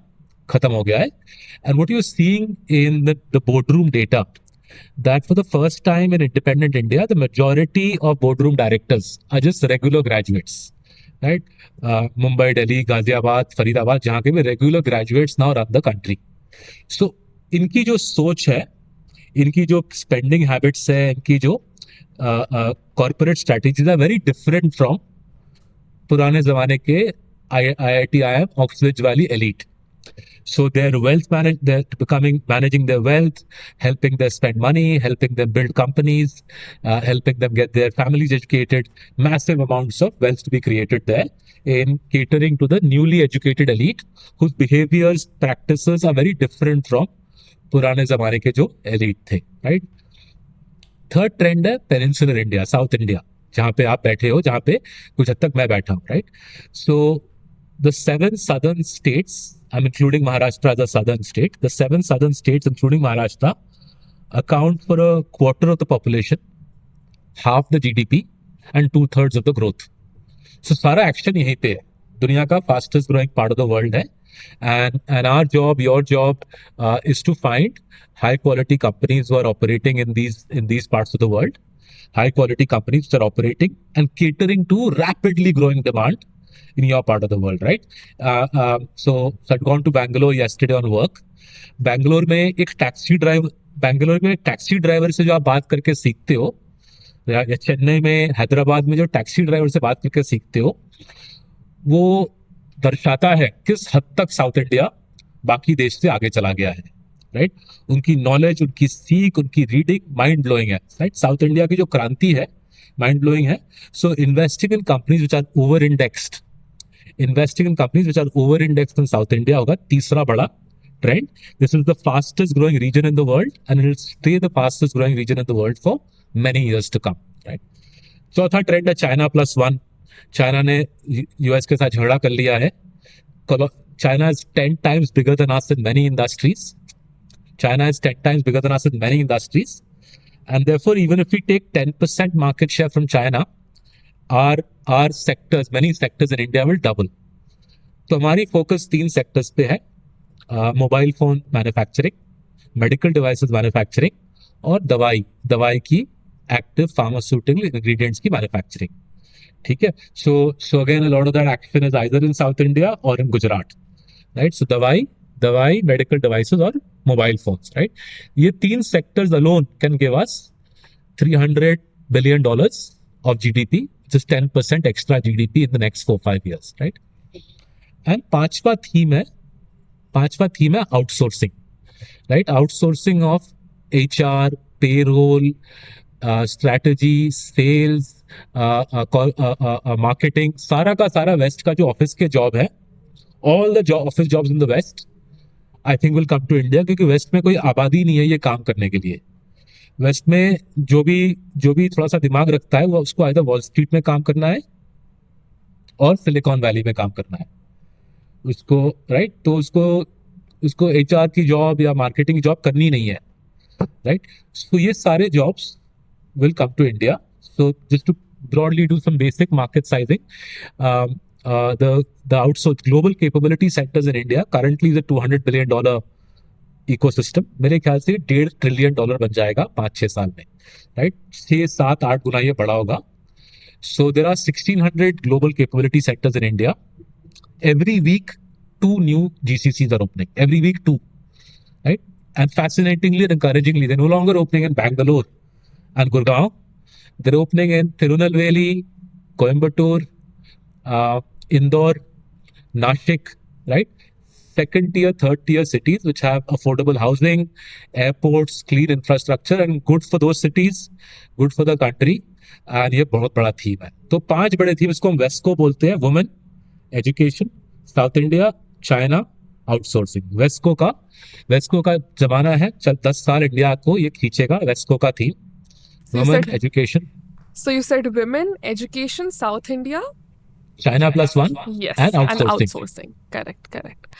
S2: खत्म हो गया है. And what you are seeing in the boardroom data, that for the first time in independent India, the majority of boardroom directors are just regular graduates, right? Mumbai, Delhi, Ghaziabad, Faridabad, जहाँ के भी regular graduates now run the country. So इनकी जो सोच है, इनकी जो spending habits है, इनकी जो corporate strategies are very different from पुराने जमाने के IIT, IIM, Oxbridge वाली elite. So their wealth they're managing their wealth, helping them spend money, helping them build companies, helping them get their families educated. Massive amounts of wealth to be created there in catering to the newly educated elite whose behaviors, practices are very different from पुराने जमाने के जो elite थे, right? Third trend है peninsular India, South India, जहाँ पे आप बैठे हो, जहाँ पे कुछ हद तक मैं बैठा हूँ, right? So the 7 southern states, I'm including Maharashtra as a southern state. The 7 southern states, including Maharashtra, account for a quarter of the population, half the GDP, and 2/3 of the growth. So सारा action यहीं पे है. दुनिया का fastest growing part of the world है. And our job, your job, is to find high quality companies who are operating in these parts of the world. High quality companies which are operating and catering to rapidly growing demand in your part of the world, right? So I'd gone to Bangalore yesterday on work. Bangalore में एक taxi driver से जो आप बात करके सीखते हो, या चेन्नई में, हैदराबाद में जो टैक्सी ड्राइवर से बात करके सीखते हो, वो दर्शाता है किस हद तक साउथ इंडिया बाकी देश से आगे चला गया है, राइट? उनकी नॉलेज, उनकी सीख, उनकी रीडिंग माइंड ब्लोइंग है, राइट? साउथ इंडिया की जो क्रांति है माइंड ब्लोइंग है. So investing in companies which are over indexed, investing in companies which are over indexed in South India होगा तीसरा बड़ा trend. This is the fastest growing region in the world and it will stay the fastest growing region in the world for many years to come, right? चौथा trend है China plus one. China ने US के साथ झगड़ा कर लिया है. China is 10 times bigger than us in many industries. And therefore, even if we take 10% market share from China, our sectors, many sectors in India will double. तो हमारी focus 3 sectors पे है, mobile phone manufacturing, medical devices manufacturing और दवाई की active pharmaceutical ingredients की manufacturing. ठीक है? So again a lot of that action is either in south India और इन गुजरात, राइट? सो दवाई, मेडिकल डिवाइसेस और मोबाइल फोन्स, राइट? ये 3 sectors alone can give us $300 billion of GDP, just 10% extra GDP in the next 4-5 years, right? And पांचवा theme है outsourcing, right? Outsourcing of HR, payroll, strategy, sales, marketing, सारा का सारा waste का जो office के job है, all the office jobs in the west I think will come to India, क्योंकि वेस्ट में कोई आबादी नहीं है ये काम करने के लिए। वेस्ट में जो भी थोड़ा सा दिमाग रखता है वो उसको आइदर वॉल स्ट्रीट में काम करना है और सिलिकॉन वैली में काम करना है उसको, राइट? तो उसको HR की जॉब या मार्केटिंग जॉब करनी नहीं है, राइट? सो ये सारे jobs will come to India. So just to broadly do some basic market sizing, the outsourced global capability sectors in India currently is a $200 billion ecosystem. मेरे ख्याल से $1.5 ट्रिलियन बन जाएगा 5-6 साल में, राइट? 6-7-8 गुना ये बड़ा होगा. So there are 1,600 global capability sectors in India. Every week, 2 new GCCs are opening. Every week, 2, right? And fascinatingly and encouragingly, they're no longer opening in Bangalore and Gurgaon. They're opening in Tirunelveli, Coimbatore, Indore, Nashik, right? Second tier, third tier cities which have affordable housing, airports, clean infrastructure, and good for those cities, good for the country. And ये बहुत बड़ा theme है. तो 5 बड़े theme, इसको हम Wesco बोलते हैं. Women, education, south India, China, outsourcing. Wesco का जमाना है. 10 साल इंडिया को ये खींचेगा, वेस्को का theme. Women, education.
S1: So you said women, education, South India?
S2: China plus one.
S1: Yes,
S2: and
S1: and outsourcing. Correct.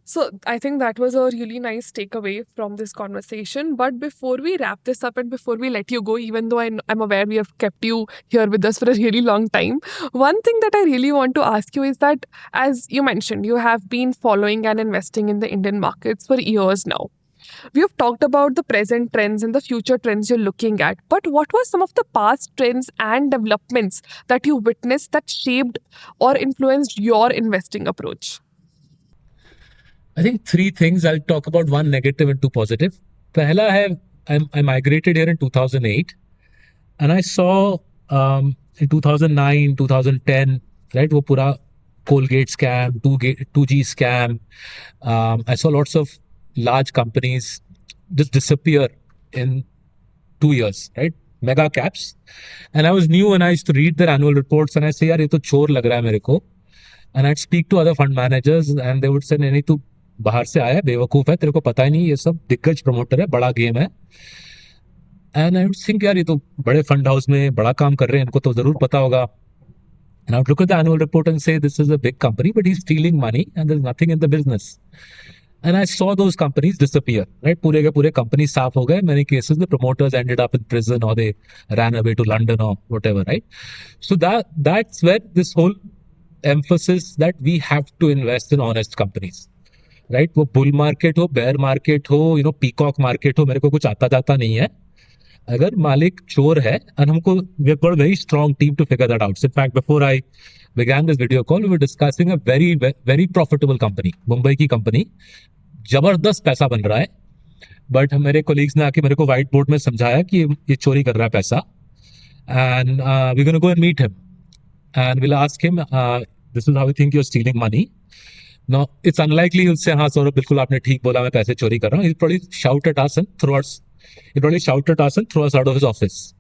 S1: So I think that was a really nice takeaway from this conversation. But before we wrap this up and before we let you go, even though I'm aware we have kept you here with us for a really long time, one thing that I really want to ask you is that, as you mentioned, you have been following and investing in the Indian markets for years now. We have talked about the present trends and the future trends you're looking at, but what were some of the past trends and developments that you witnessed that shaped or influenced your investing approach?
S2: I think 3 things. I'll talk about 1 negative and 2 positive. Pehla hai, I migrated here in 2008 and I saw in 2009, 2010, right, wo pura Colgate scam, 2G scam. I saw lots of large companies just disappear in 2 years, right? Mega caps. And I was new and I used to read their annual reports and I say, yaar, ye to chor lag raha hai mere ko. And I'd speak to other fund managers and they would say, नहीं तू बाहर से आया, बेवकूफ है, तेरे को पता ही नहीं, ये सब दिग्गज प्रमोटर है, बड़ा गेम है. And I would think, यार ये तो बड़े फंड हाउस में बड़ा काम कर रहे हैं, इनको तो जरूर पता होगा. And I would look at the annual report and say, this is a big company, but he's stealing money and there's nothing in the business. And I saw those companies disappear, right? पूरे के पूरे companies साफ हो गए. Many cases, the promoters ended up in prison or they ran away to London or whatever, right? So that's where this whole emphasis that we have to invest in honest companies, right? वो bull market हो, bear market हो, peacock market हो, मेरे को कुछ आता जाता नहीं है. अगर मालिक चोर है, and हमको, we have got a very strong team to figure that out. So in fact, before I began this video call, we were discussing a very, very profitable company, Mumbai की कंपनी, जबरदस्त पैसा बन रहा है. बट मेरे colleagues ने आके मेरे को व्हाइट बोर्ड में समझाया कि ये चोरी कर रहा है पैसा. And we gonna go and meet him and will ask him, this is how you think you are stealing money. Now it's unlikely he will say, हाँ सौरभ बिल्कुल आपने ठीक बोला, मैं पैसे चोरी कर रहा हूँ. He probably shout at us and throw us out of his office.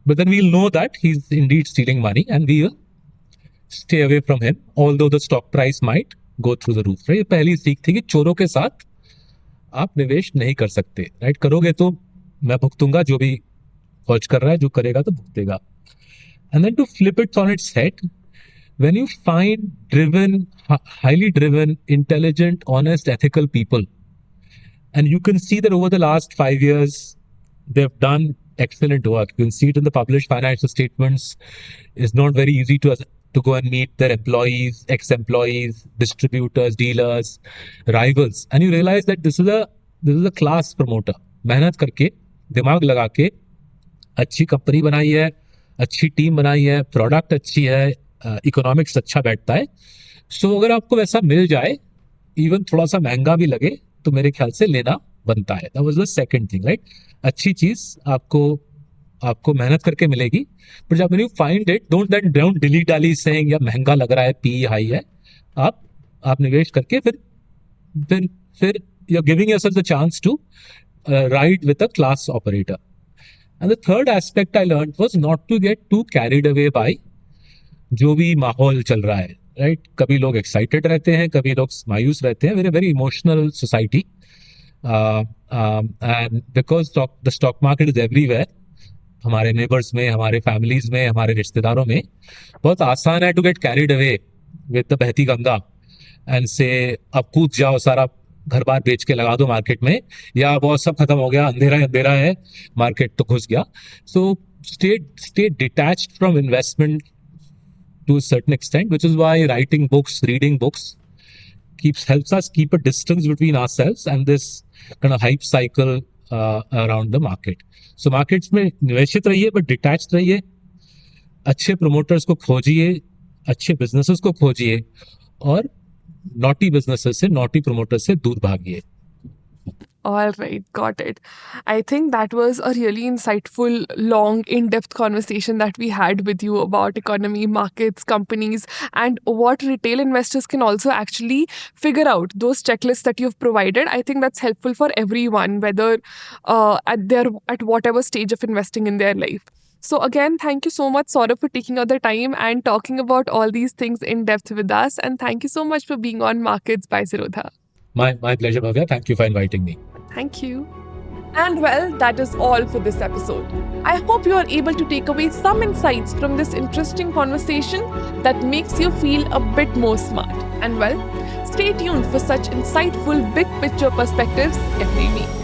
S2: But then we will know that he is indeed stealing money and we will stay away from him, although the stock price might go through the roof, right? पहली सीख थी कि चोरों के साथ आप निवेश नहीं कर सकते, राइट? करोगे तो मैं भुगतूंगा, जो भी फौज कर रहा है, जो करेगा तो भुगतेगा. And then to flip it on its head, when you find highly driven, intelligent, honest, ethical people, and you can see that over the last 5 years, they've done excellent work. You can see it in the published financial statements. It's not very easy to go and meet their employees, ex-employees, distributors, dealers, rivals. And you realize that this is a class promoter. मेहनत करके, दिमाग लगा के, अच्छी company बनाई है, अच्छी team बनाई है, प्रोडक्ट अच्छी है, इकोनॉमिक्स अच्छा बैठता है. सो अगर आपको वैसा मिल जाए, इवन थोड़ा सा महंगा भी लगे, तो मेरे ख्याल से लेना बनता है. That was the second thing, right? अच्छी चीज आपको मेहनत करके मिलेगी, पर जब यू फाइंड इट, डोंट डिली डाली सेइंग या महंगा लग रहा है, पी हाई है, आप निवेश करके फिर you're giving yourself the chance to ride with a class operator. And the third aspect I learned was not to get too carried away by जो भी माहौल चल रहा है, राइट? कभी लोग एक्साइटेड रहते हैं, कभी लोग मायूस रहते हैं. Very very emotional society, and because the stock market is everywhere. हमारे नेबर्स में, हमारे फैमिलीज में, हमारे रिश्तेदारों में बहुत आसान है to get carried away with the बहती गंगा एंड से अब कूद जाओ, सारा घर बार बेच के लगा दो मार्केट में, या बहुत सब खत्म हो गया, अंधेरा ही अंधेरा है, मार्केट तो घुस गया. सो stay detached from investment to a certain extent, which is why writing books, reading books helps us keep a distance between ourselves and this kind of hype cycle around the market. So markets में निवेशित रहिए but detached रहिए, अच्छे promoters को खोजिए, अच्छे businesses को खोजिए, और naughty businesses से, naughty promoters से दूर भागिए.
S1: All right, got it. I think that was a really insightful, long, in-depth conversation that we had with you about economy, markets, companies, and what retail investors can also actually figure out. Those checklists that you've provided, I think that's helpful for everyone, whether at whatever stage of investing in their life. So again, thank you so much, Saurabh, for taking out the time and talking about all these things in depth with us. And thank you so much for being on Markets by Zerodha.
S2: My pleasure, Bhavya. Thank you for inviting me.
S1: Thank you. And well, that is all for this episode. I hope you are able to take away some insights from this interesting conversation that makes you feel a bit more smart. And well, stay tuned for such insightful big picture perspectives every week.